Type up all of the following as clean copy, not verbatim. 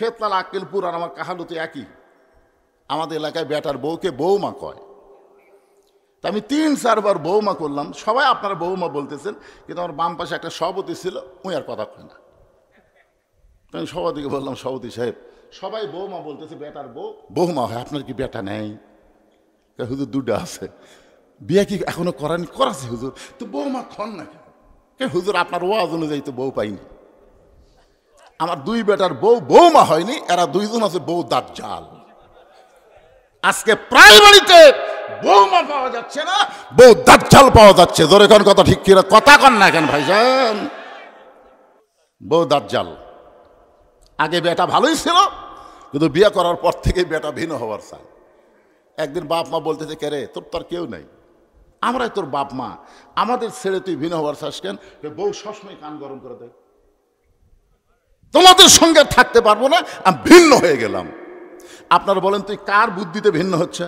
খেতলাল আক্কেলপুর আর আমার কাহালুতে একই। আমাদের এলাকায় বেটার বউকে বৌমা কয়। তা আমি 3-4 বার বৌমা করলাম, সবাই আপনারা বৌমা বলতেছেন, কিন্তু আমার বাম পাশে একটা সভাপতি ছিল, উনি আর কথা কয় না। আমি সভাপতিকে বললাম, সভাপতি সাহেব সবাই বৌমা বলতেছে, বেটার বউ বৌমা হয়, আপনার কি বেটা নেই? হুজুর দুটো আছে। বিয়ে কি এখনো করানি? করাছে হুজুর। তো বৌমা খন না কেন? হুজুর আপনার ওয়াজ অনুযায়ী তো বউ পাইনি। আমার 2 বেটার বউ বৌমা হয়নি, এরা 2জন আছে বউ দাজ্জাল। আজকে প্রায় বাড়িতে বৌমা পাওয়া যাচ্ছে না, বউ দাজ্জাল পাওয়া যাচ্ছে। জোরে কোন কথা ঠিক কিনা? কথা কন না কেন ভাইজান? বউ দাজ্জাল। আগে বেটা ভালোই ছিল, কিন্তু বিয়ে করার পর থেকে বেটা ভিন্ন হওয়ার চায়। একদিন বাপ মা বলতেছে, কে রে তোর তো আর কেউ নাই, আমরাই তোর বাপ মা, আমাদের ছেড়ে তুই ভিন্ন হওয়ার চাস কেন? বউ সবসময় কান গরম করে দেয়, তোমাদের সঙ্গে থাকতে পারবো না, আমি ভিন্ন হয়ে গেলাম। আপনারা বলেন তুই কার বুদ্ধিতে ভিন্ন হচ্ছে?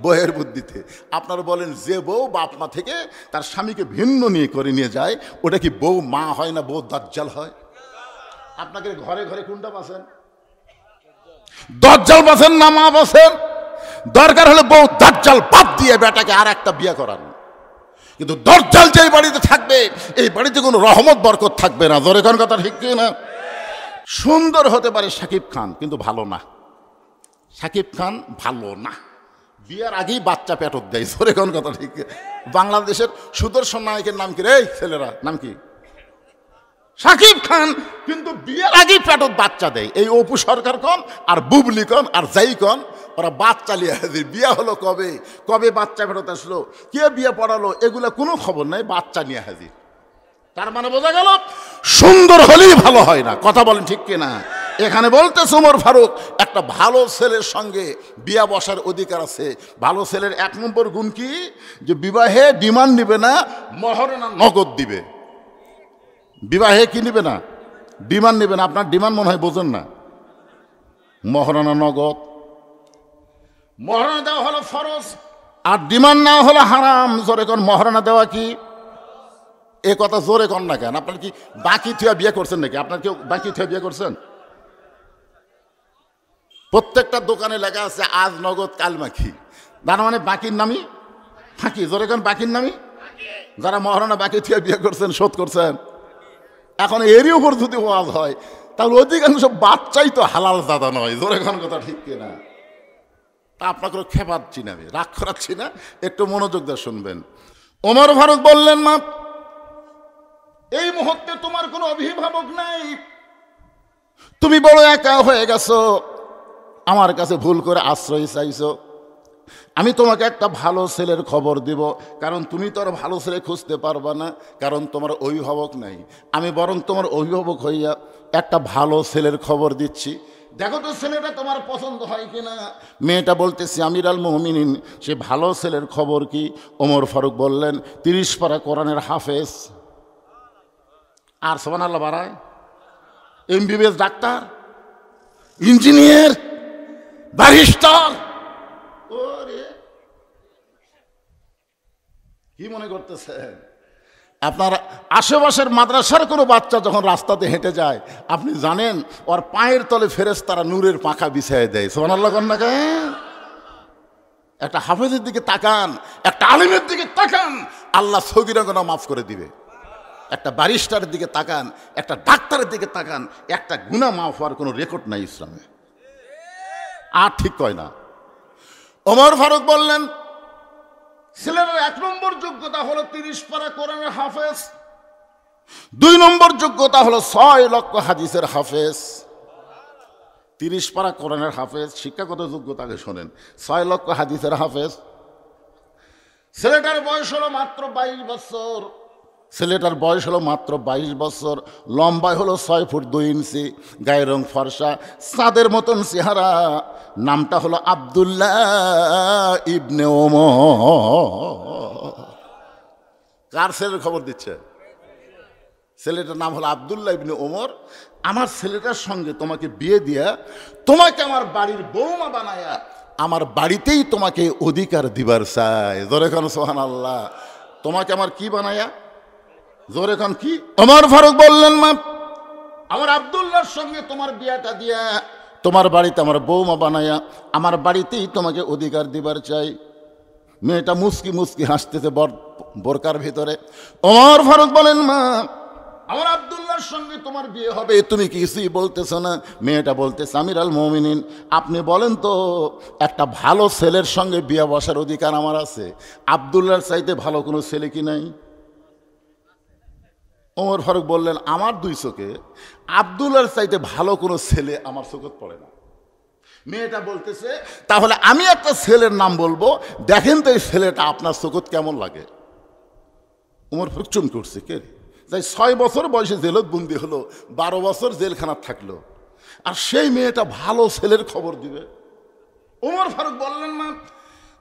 বউয়ের বুদ্ধিতে। আপনারা বলেন যে বউ বাপ মা থেকে তার স্বামীকে ভিন্ন নিয়ে যায়, ওটা কি বউ মা হয় না বউ দাজ্জাল হয়? আপনাকে ঘরে ঘরে কোনটা বাসেন? দাজ্জাল বাসেন না মা বাসেন? দরকার হলে বউ দাজ্জাল বাদ দিয়ে বেটাকে আর একটা বিয়ে করান, কিন্তু দাজ্জাল যেই বাড়িতে থাকবে এই বাড়িতে কোনো রহমত বরকত থাকবে না। জোরে কোন কথা ঠিক কি না? সুন্দর হতে পারে শাকিব খান, কিন্তু ভালো না। শাকিব খান ভালো না, বিয়ার আগেই বাচ্চা পেটত দেয়। জোরে কোন কথা ঠিক? বাংলাদেশের সুদর্শন নায়কের নাম কি রে ছেলেরা? নাম কি? শাকিব খান, কিন্তু বিয়ের আগেই পেটত বাচ্চা দেয়। এই অপু সরকার কন আর বুবলি কন আর যাই কন, ওরা বাচ্চা লিয়ে হাজির। বিয়া হলো কবে, কবে বাচ্চা ফেরত আসলো, কে বিয়ে পড়ালো, এগুলা কোনো খবর নাই, বাচ্চা নিয়ে হাজির। তার মানে বোঝা গেল সুন্দর হলেই ভালো হয় না। কথা বলেন ঠিক কিনা? এখানে বলতেছে ওমর ফারুক, একটা ভালো ছেলের সঙ্গে বিয়া বসার অধিকার আছে। ভালো ছেলের 1 নম্বর গুণ কি? যে বিবাহে ডিমান্ড নিবে না, মহারণা নগদ দিবে। বিবাহে কি নিবে না? ডিমান্ড নিবে না। আপনার ডিমান্ড মনে হয় বোঝেন না। মহারণা নগদ। মহারণা দেওয়া হলো ফরজ, আর ডিমান্ড নেওয়া হলো হারাম। জোরে কোন মহারণা দেওয়া কি? এ কথা জোরে কন না কেন? আপনার কি বাকি থুয়া বিয়ে করছেন নাকি? আপনার কেউ বাকি থুয়া বিয়ে করছেন? প্রত্যেকটা দোকানে লেখা আছে আজ নগদ কাল বাকি। তার মানে বাকির নামই ফাঁকি। জোরে কোন বাকির নামই? যারা মহারণা বাকি থুয়া বিয়ে করছেন, শোধ করছেন, এখন এরই উপর যদি ওয়াজ হয় তাহলে অধিকাংশ বাচ্চাই তো হালাল দাদা নয়। জোরে কোন কথা ঠিক কিনা? তা আপনাকে খেপাচ্ছি না, আমি রাগ করাচ্ছি না, একটু মনোযোগ দিয়ে শুনবেন। ওমর ফারুক বললেন, মা এই মুহূর্তে তোমার কোনো অভিভাবক নাই, তুমি বড় একা হয়ে গেছো, আমার কাছে ভুল করে আশ্রয় চাইছো। আমি তোমাকে একটা ভালো ছেলের খবর দিব, কারণ তুমি তো আর ভালো ছেলে খুঁজতে পারবা না, কারণ তোমার অভিভাবক নাই। আমি বরং তোমার অভিভাবক হইয়া একটা ভালো ছেলের খবর দিচ্ছি, দেখো তো ছেলেটা তোমার পছন্দ হয় কিনা। মেয়েটা বলতেছি, আমির আল মুমিনিন, সে ভালো ছেলের খবর কি? ওমর ফারুক বললেন, 30 পারা কোরআনের হাফেজ। আর সুবহানাল্লাহ বাড়ায়, MBBS ডাক্তার, ইঞ্জিনিয়ার, ব্যারিস্টার। ওরে কি মনে করতেছেন? আপনার আশেপাশের মাদ্রাসার কোনো বাচ্চা যখন রাস্তাতে হেঁটে যায়, আপনি জানেন ওর পায়ের তলে ফেরেশতারা নূরের পাখা বিছায় দেয়। সুবহানাল্লাহ কন না কেন? একটা হাফেজের দিকে তাকান, একটা আলিমের দিকে তাকান, আল্লাহ সগীরা গুনাহ মাফ করে দিবে। একটা ব্যারিস্টারের দিকে তাকান, একটা ডাক্তারের দিকে তাকান, একটা গুনাহ মাফ হওয়ার কোনো রেকর্ড নাই ইসলামে। আর ঠিক কয় না। ওমর ফারুক বললেন, ছেলের 1 নম্বর যোগ্যতা হলো 30 পারা কোরআনের হাফেজ, 2 নম্বর যোগ্যতা হলো 6 লক্ষ হাদিসের হাফেজ। 30 পারা কোরআনের হাফেজ, শিক্ষাগত যোগ্যতাকে শোনেন, 6 লক্ষ হাদিসের হাফেজ। ছেলেটার বয়স হলো মাত্র 22 বছর। ছেলেটার বয়স হলো মাত্র 22 বছর, লম্বায় হলো 6 ফুট 2 ইঞ্চি, গায়ের রং ফর্সা, চাঁদের মতন চেহারা। নামটা হলো আব্দুল্লাহ ইবনে ওমর। কার ছেলের খবর দিচ্ছে? ছেলেটার নাম হলো আব্দুল্লাহ ইবনে ওমর। আমার ছেলেটার সঙ্গে তোমাকে বিয়ে দিয়া, তোমাকে আমার বাড়ির বৌমা বানায়া আমার বাড়িতেই তোমাকে অধিকার দিবার চাই। জোরে খান সুবহানাল্লাহ। তোমাকে আমার কি বানায়া? জোরে খান কি? ওমর ফারুক বললেন, মা আমার আব্দুল্লাহর সঙ্গে তোমার বিয়াটা দিয়া তোমার বাড়িতে আমার বৌমা বানায়া আমার বাড়িতেই তোমাকে অধিকার দিবার চাই। মেয়েটা মুস্কি মুস্কি হাসতেছে বোরকার ভিতরে। ওমর ফারুক বলেন, মা আমার আব্দুল্লাহর সঙ্গে তোমার বিয়ে হবে, তুমি কিছুই বলতেছ না। মেয়েটা বলতেছে, আমির আল মুমিনিন, আপনি বলেন তো, একটা ভালো ছেলের সঙ্গে বিয়ে বসার অধিকার আমার আছে, আব্দুল্লাহর চাইতে ভালো কোনো ছেলে কি নাই? ওমর ফারুক বললেন, আমার দুই চোখে আব্দুল্লাহর চাইতে ভালো কোনো ছেলে আমার চোখে পড়ে না। মেয়েটা বলতেছে, তাহলে আমি একটা ছেলের নাম বলবো, দেখেন তো এই ছেলেটা আপনার চোখে কেমন লাগে। ওমর ফারুক চমকে উঠছে, কে? তাই 6 বছর বয়সে জেলত বন্দি হলো, 12 বছর জেলখানা থাকলো, আর সেই মেয়েটা ভালো ছেলের খবর দিবে। ওমর ফারুক বললেন, না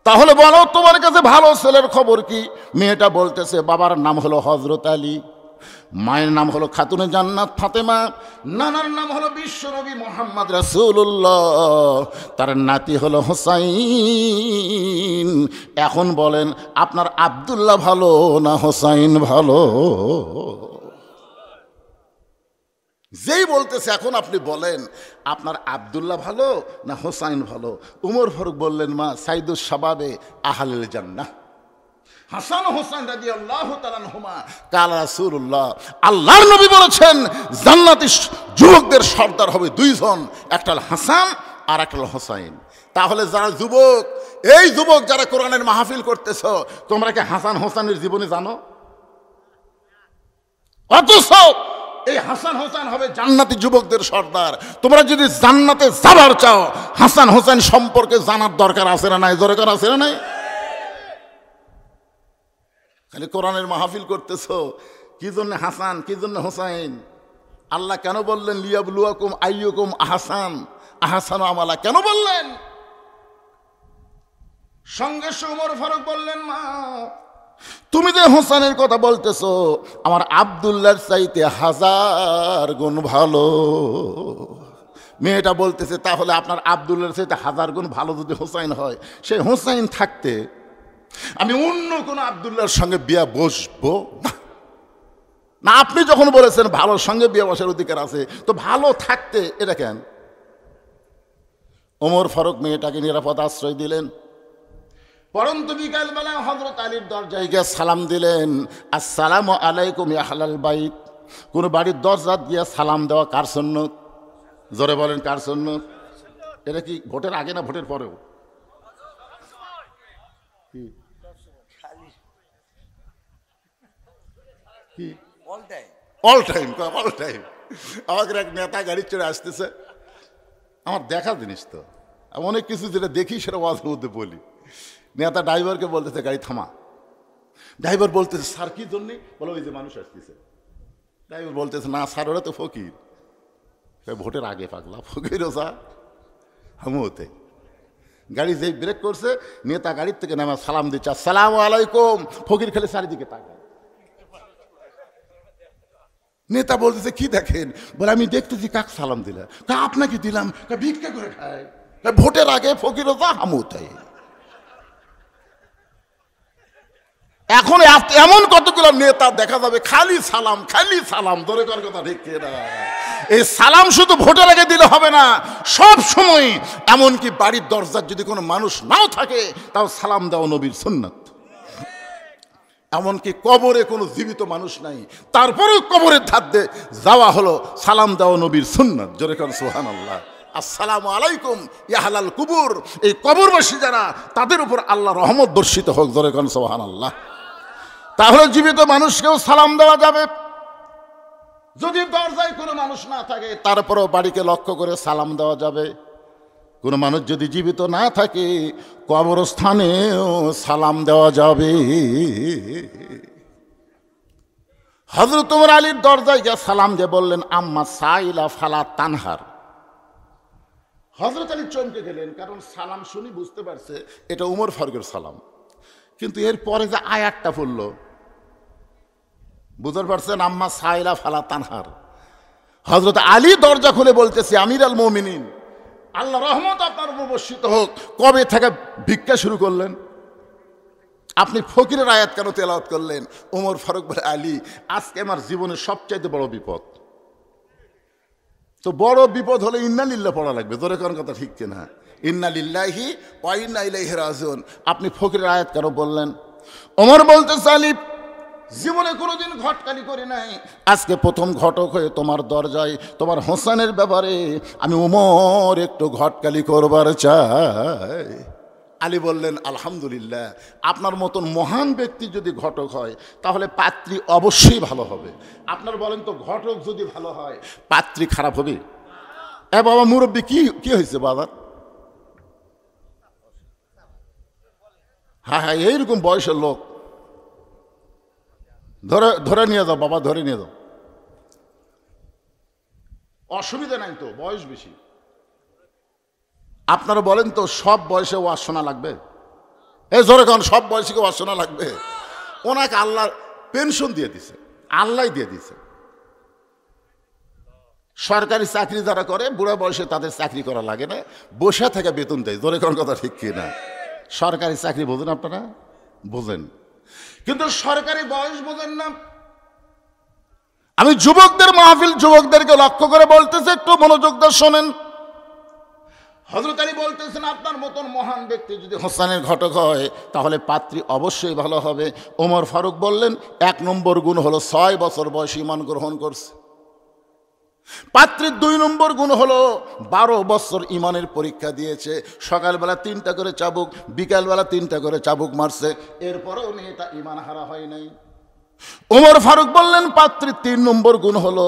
তাহলে বলো তোমার কাছে ভালো ছেলের খবর কি? মেয়েটা বলতেছে, বাবার নাম হলো হযরত আলী, মায়ের নাম হলো খাতুনে জান্নাত ফাতেমা, নানার নাম হলো বিশ্বনবী মুহাম্মদ রাসূলুল্লাহ, তার নাতি হলো হোসাইন। এখন বলেন, আপনার আব্দুল্লাহ ভালো না হোসাইন ভালো? যেই বলতেছে, এখন আপনি বলেন আপনার আব্দুল্লাহ ভালো না হোসাইন ভালো? উমর ফারুক বললেন, মা সাইদুস শাবাবে আহলিল জান্নাহ হাসান হোসেন রাদিয়াল্লাহু তাআলা আনহুমা কাল রাসূলুল্লাহ, আল্লাহর নবী বলেছেন জান্নাতি যুবকদের সর্দার হবে 2 জন, একটা হলো হাসান আর একটা হলো হোসাইন। তাহলে যারা যুবক, এই যুবক যারা কোরআনের মাহফিল করতেছ, তোমরা কি হাসান হোসেনের জীবনী জানো? অথচ এই হাসান হোসেন হবে জান্নাতি যুবকদের সর্দার। তোমরা যদি জান্নাতে যাবার চাও, হাসান হোসেন সম্পর্কে জানার দরকার আছে না নাই? দরকার আছে না নাই? খালি কোরআনের মাহফিল করতেছ, কি জন্য হাসান, কি জন্য হোসাইন? আল্লাহ কেন বললেন লিয়াবলুয়াকুম আইয়ুকুম আহসান আহসানু আমালা? কেন বললেন? সঙ্গে ওমর ফারুক বললেন, মা তুমি যে হোসেনের কথা বলতেছ, আমার আব্দুল্লাহর চাইতে 1000 গুণ ভালো। মেয়েটা বলতেছে, তাহলে আপনার আব্দুল্লাহর চাইতে 1000 গুণ ভালো যদি হোসাইন হয়, সেই হোসাইন থাকতে আমি অন্য কোনো আব্দুল্লাহর সঙ্গে বিয়ে বসবো না। না, আপনি যখন বলেছেন ভালোর সঙ্গে বিয়ে বসার অধিকার আছে, তো ভালো থাকতে এটা কেন? ওমর ফারুক মেয়েটাকে নিরাপদ আশ্রয় দিলেন। পরন্তু বিকালবেলা হযরত আলীর দরজায় গিয়ে সালাম দিলেন, আসসালামু আলাইকুম ইয়া আহলাল বাইত। কোন বাড়ির দরজা দিয়ে সালাম দেওয়া কার সুন্নত? জোরে বলেন, কার সুন্নত? এটা কি ভোটের আগে না ভোটের পরেও? All time. আমাদের এক নেতা গাড়ি চড়ে আসতেছে, আমার দেখা জিনিস তো, আমি অনেক কিছু যেটা দেখি সেটা ওয়াজের মধ্যে বলি। নেতা ড্রাইভারকে বলতেছে গাড়ি থামা। ড্রাইভার বলতেছে, স্যার কি জন্যে? বলো ওই যে মানুষ আসতেছে। ড্রাইভার বলতেছে, না স্যার ওরা তো ফকির। ভোটের আগে পাগলা, ফকির ওসা হামুতে। গাড়ি যেই ব্রেক করছে, নেতা গাড়ির থেকে নামা সালাম দিচ্ছে, আসসালামু আলাইকুম। ফকির খালি চারিদিকে তাকায়। নেতা বলতেছে, কি দেখেন? বলে, আমি দেখতেছি কাক সালাম দিলাম। আপনাকে দিলাম, ভিক্ষা করে খায়। ভোটের আগে ফকির ওসা হামুতে। এখন এমন কতগুলো নেতা দেখা যাবে খালি সালাম, খালি সালাম। ধরে করার কথা ঠিক না? এই সালাম শুধু ভোটের আগে দিলে হবে না, সব সময়। এমনকি বাড়ির দরজার যদি কোনো মানুষ নাও থাকে, তাও সালাম দেওয়া নবীর সুন্নাত। এমনকি কবরে কোনো জীবিত মানুষ নাই, তারপরেও কবরের ধার দিয়ে যাওয়া হলো সালাম দেওয়া নবীর সুন্নাত। জোরে করেন সুবহানাল্লাহ। আসসালামু আলাইকুম ইয়া আহলাল কুবুর। এই কবরবাসী যারা, তাদের উপর আল্লাহ রহমত বর্ষিত হোক। জোরে করেন সুবহানাল্লাহ। তাহলে জীবিত মানুষকেও সালাম দেওয়া যাবে। যদি দরজায় কোনো মানুষ না থাকে, তারপরেও বাড়িকে লক্ষ্য করে সালাম দেওয়া যাবে। কোনো মানুষ যদি জীবিত না থাকে, কবরস্থানেও সালাম দেওয়া যাবে। হযরত ওমর আলীর দরজায় গিয়ে সালাম দিয়ে বললেন, আম্মা সাইলা ফালা তানহার। হযরত আলী চমকে গেলেন, কারণ সালাম শুনি বুঝতে পারছে এটা উমর ফারুকের সালাম। কিন্তু এর পরে যে আয়াতটা পড়ল, বুঝতে পারছেন, আম্মা সাইলা ফালা তানহার। হযরত আলী দরজা খুলে বলতেছে, আমির আল মুমিনিন, আল্লাহ রহমত আপনার উপর বর্ষিত হোক। কবে থেকে ভিক্ষা শুরু করলেন? আপনি ফকিরের আয়াত কেন তেলাওয়াত করলেন? ওমর ফারুক বলে, আলী, আজকে আমার জীবনের সবচাইতে বড় বিপদ। তো বড় বিপদ হলে ইন্না লিল্লাহ পড়া লাগবে, জোরে কোন কথা ঠিক কিনা? ইন্না লিল্লাহি ওয়া ইন্না ইলাইহি রাজিউন। আপনি ফকিরের আয়াত কেন বললেন? ওমর বলতে সালিব, জীবনে কোনোদিন ঘটকালি করি নাই, আজকে প্রথম ঘটক হয়ে তোমার দরজায় তোমার হোসেনের ব্যাপারে আমি ওমর একটু ঘটকালি করবার চাই। আলী বললেন, আলহামদুলিল্লাহ, আপনার মতন মহান ব্যক্তি যদি ঘটক হয় তাহলে পাত্রী অবশ্যই ভালো হবে। আপনার বলেন তো, ঘটক যদি ভালো হয় পাত্রী খারাপ হবে? এ বাবা মুরব্বী, কি হয়েছে বাবা? হ্যাঁ হ্যাঁ, এইরকম বয়সের লোক ধরে নিয়ে যাও বাবা, ধরে নিয়ে যাও, অসুবিধা নাই তো, বয়স বেশি। আপনারা বলেন তো, সব বয়সে ওয়াজ শোনা লাগবে? এই জোরে কারণ সব বয়সে ওয়াজ শোনা লাগবে? ওনাকে আল্লাহ পেনশন দিয়ে দিছে, আল্লাহ দিয়ে দিছে। সরকারি চাকরি যারা করে বুড়া বয়সে তাদের চাকরি করা লাগে না, বসে থেকে বেতন দেয়। জোরে কারণ কথা ঠিক কিনা? সরকারি চাকরি বোঝেন আপনারা? বোঝেন, কিন্তু সরকারি বয়স বোঝেন না। আমি যুবকদের মাহফিল, যুবকদেরকে লক্ষ্য করে বলতেছি, একটু মনোযোগ দিয়ে শোনেন। হযরত আলী বলতেছেন, আপনার মতন মহান ব্যক্তি যদি হোসেনের ঘটক হয় তাহলে পাত্রী অবশ্যই ভালো হবে। ওমর ফারুক বললেন, 1 নম্বর গুণ হলো 6 বছর বয়সে ঈমান গ্রহণ করছে। পাত্রীর 2 নম্বর গুণ হলো 12 বছর ঈমানের পরীক্ষা দিয়েছে। সকালবেলা 3টা করে চাবুক, বিকালবেলা 3টা করে চাবুক মারছে, এরপরেও মেয়েটা ঈমান হারা হয় নাই। ওমর ফারুক বললেন, পাত্রীর 3 নম্বর গুণ হলো,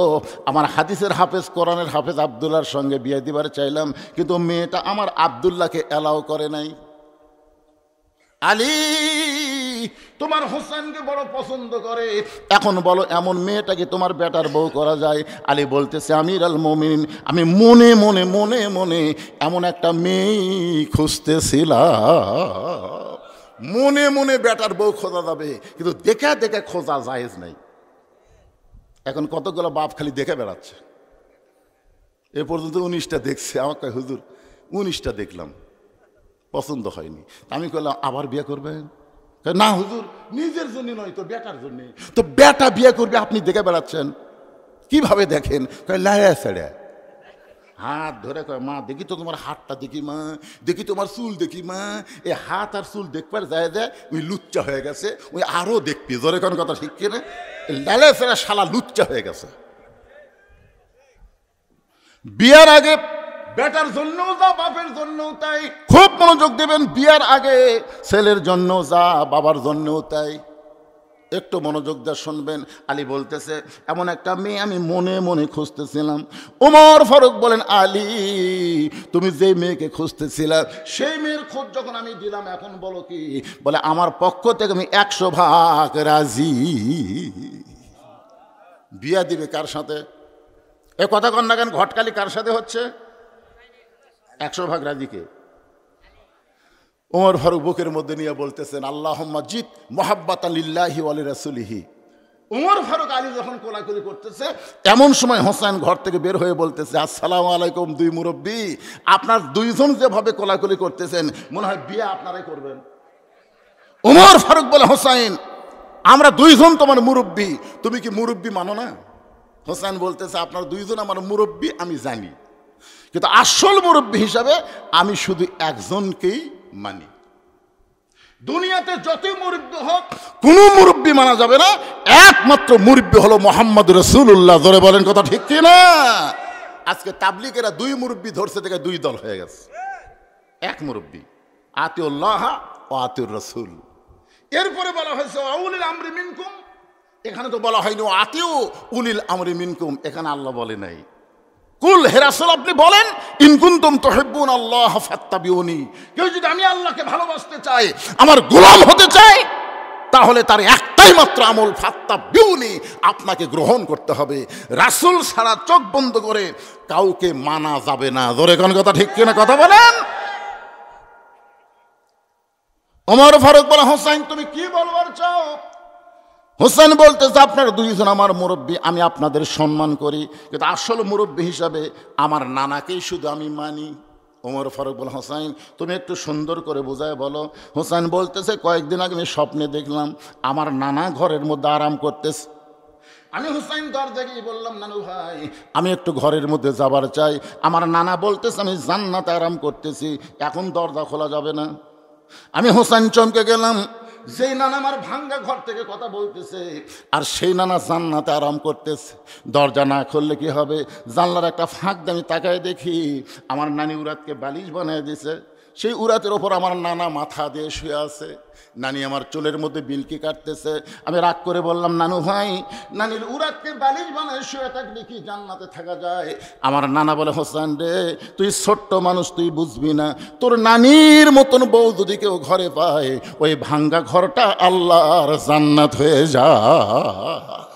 আমার হাদিসের হাফেজ, কোরআনের হাফেজ আব্দুল্লাহর সঙ্গে বিয়ে দিবার চাইলাম, কিন্তু মেয়েটা আমার আব্দুল্লাহকে অ্যালাউ করে নাই। আলী তোমার হোসেনকে বড় পছন্দ করে, এখন বলো এমন মেয়েটাকে তোমার বেটার বউ করা যায়? আলী বলতেছে, আমির আল মুমিনিন, আমি মনে মনে মনে মনে এমন একটা মেয়ে খুঁজতেছিলাম। মনে মনে বেটার বউ খোঁজা যাবে, কিন্তু দেখে দেখে খোঁজা জায়েজ নাই। এখন কতগুলো বাপ খালি দেখে বেড়াচ্ছে। এ পর্যন্ত 19টা দেখছে। আমার কয়, হুজুর 19টা দেখলাম, পছন্দ হয়নি। আমি কইলাম, আবার বিয়ে করবেন? না হুজুর, নিজের জন্য নয় তো, বেটার জন্য। তো বেটা বিয়ে করবে, আপনি দেখে বেড়াচ্ছেন? কিভাবে দেখেন? কয়, লায়া ছেড়ে হাত ধরে কয়, মা দেখি তো তোমার হাতটা দেখি, মা দেখি তোমার চুল দেখি, মা এই হাত আর চুল দেখবার যায় যায় ওই লুচ্চা হয়ে গেছে, ওই আরো দেখবি। জোরে কোন কথা ঠিক কিনা? লালে ফেরা শালা লুচ্চা হয়ে গেছে। বিয়ার আগে বেটার জন্যও যা, বাপের জন্যও তাই। খুব মনোযোগ দেবেন, বিয়ার আগে ছেলের জন্য যা, বাবার জন্যও তাই। একটু মনোযোগ দিয়ে শুনবেন। আলী বলতেছে, এমন একটা মেয়ে আমি মনে মনে খুঁজতেছিলাম। ওমর ফারুক বলেন, আলী তুমি যে মেয়েকে খুঁজতেছিলা সেই মেয়ের খোঁজ যখন আমি দিলাম, এখন বলো কি? বলে, আমার পক্ষ থেকে আমি 100 ভাগ রাজি। বিয়া দিবে কার সাথে? এ কথা কন না কেন? ঘটকালি কার সাথে হচ্ছে? 100 ভাগ রাজিকে ওমর ফারুক বুকের মধ্যে নিয়ে বলতেছেন, আল্লাহুম্মা জিদ মুহাব্বাতান লিল্লাহি ওয়া লিরাসূলিহি। ওমর ফারুক আলী যখন কোলাকুলি করতেছে, এমন সময় হোসেন ঘর থেকে বের হয়ে বলতেছে, আসসালামু আলাইকুম। 2 মুরব্বী, আপনার 2 জন যেভাবে কোলাকুলি করতেছেন মনে হয় বিয়ে আপনারাই করবেন। ওমর ফারুক বলে, হোসেন আমরা 2 জন তোমার মুরব্বী, তুমি কি মুরব্বী মানো না? হোসেন বলতেছে, আপনার 2 জন আমার মুরব্বী আমি জানি, কিন্তু আসল মুরব্বী হিসাবে আমি শুধু একজনকেই মানি। দুনিয়াতে যতই মুরব্বী হোক, কোন মুরব্বী মানা যাবে না, একমাত্র মুরব্বী হলো মুহাম্মদ রাসূলুল্লাহ। ধরে বলেন কথা ঠিক কি না? আজকে তাবলীগেরা 2 মুরব্বী ধরছে, থেকে 2 দল হয়ে গেছে। এক মুরব্বী, আতিউল্লাহ ওয়া আতিউর রাসূল। এরপরে বলা হয়েছে উলিল আমরি মিনকুম, এখানে তো বলা হয়নি আতিউ উলিল আমরি মিনকুম, এখানে আল্লাহ বলে নাই। কুল হে রাসূল আপনি বলেন, ইন কুনতুম তুহিব্বুন আল্লাহ ফাত্তাবিউনি, কেউ যদি আমি আল্লাহকে ভালোবাসতে চাই, আমার গোলাম হতে চাই, তাহলে তার একটাই মাত্র আমল, ফাত্তাবিউনি, আপনাকে গ্রহণ করতে হবে। রাসূল ছাড়া চোখ বন্ধ করে কাউকে মানা যাবে না। জোরে কোন কথা ঠিক কিনা কথা বলেন? ওমর ফারুক বলে, হোসেন তুমি কি বলবার চাও? হোসেন বলতেছে, আপনার 2 জন আমার মুরব্বী, আমি আপনাদের সম্মান করি, কিন্তু আসল মুরব্বী হিসাবে আমার নানাকেই শুধু আমি মানি। ওমর ফারুক বলে, হোসেন তুমি একটু সুন্দর করে বোঝায় বলো। হোসেন বলতেছে, কয়েকদিন আগে আমি স্বপ্নে দেখলাম আমার নানা ঘরের মধ্যে আরাম করতেছে, আমি হুসাইন দরজা গিয়ে বললাম, নানু ভাই আমি একটু ঘরের মধ্যে যাবার চাই। আমার নানা বলতেছে আমি জান্নাতে আরাম করতেছি, এখন দরজা খোলা যাবে না। আমি হুসাইন চমকে গেলাম, যেই নানা আমার ভাঙ্গা ঘর থেকে কথা বলতেছে আর সেই নানা জান্নাতে আরাম করতেছে। দরজা না খুললে কি হবে, জানলার একটা ফাঁক দিয়ে আমি তাকায় দেখি আমার নানি উরাতকে বালিশ বানিয়ে দিছে। সেই উরাতের ওপর আমার নানা মাথা দিয়ে শুয়ে আছে। নানি আমার চুলের মধ্যে বিলকি কাটতেছে। আমি রাগ করে বললাম, নানু ভাই নানির উরাতকে বালিশ বানায় শুয়ে থাকলে কি জান্নাতে থাকা যায়? আমার নানা বলে, হোসেন রে তুই ছোট্ট মানুষ, তুই বুঝবি না। তোর নানির মতন বউ যদি কেউ ঘরে পায়, ওই ভাঙ্গা ঘরটা আল্লাহর জান্নাত হয়ে যায়।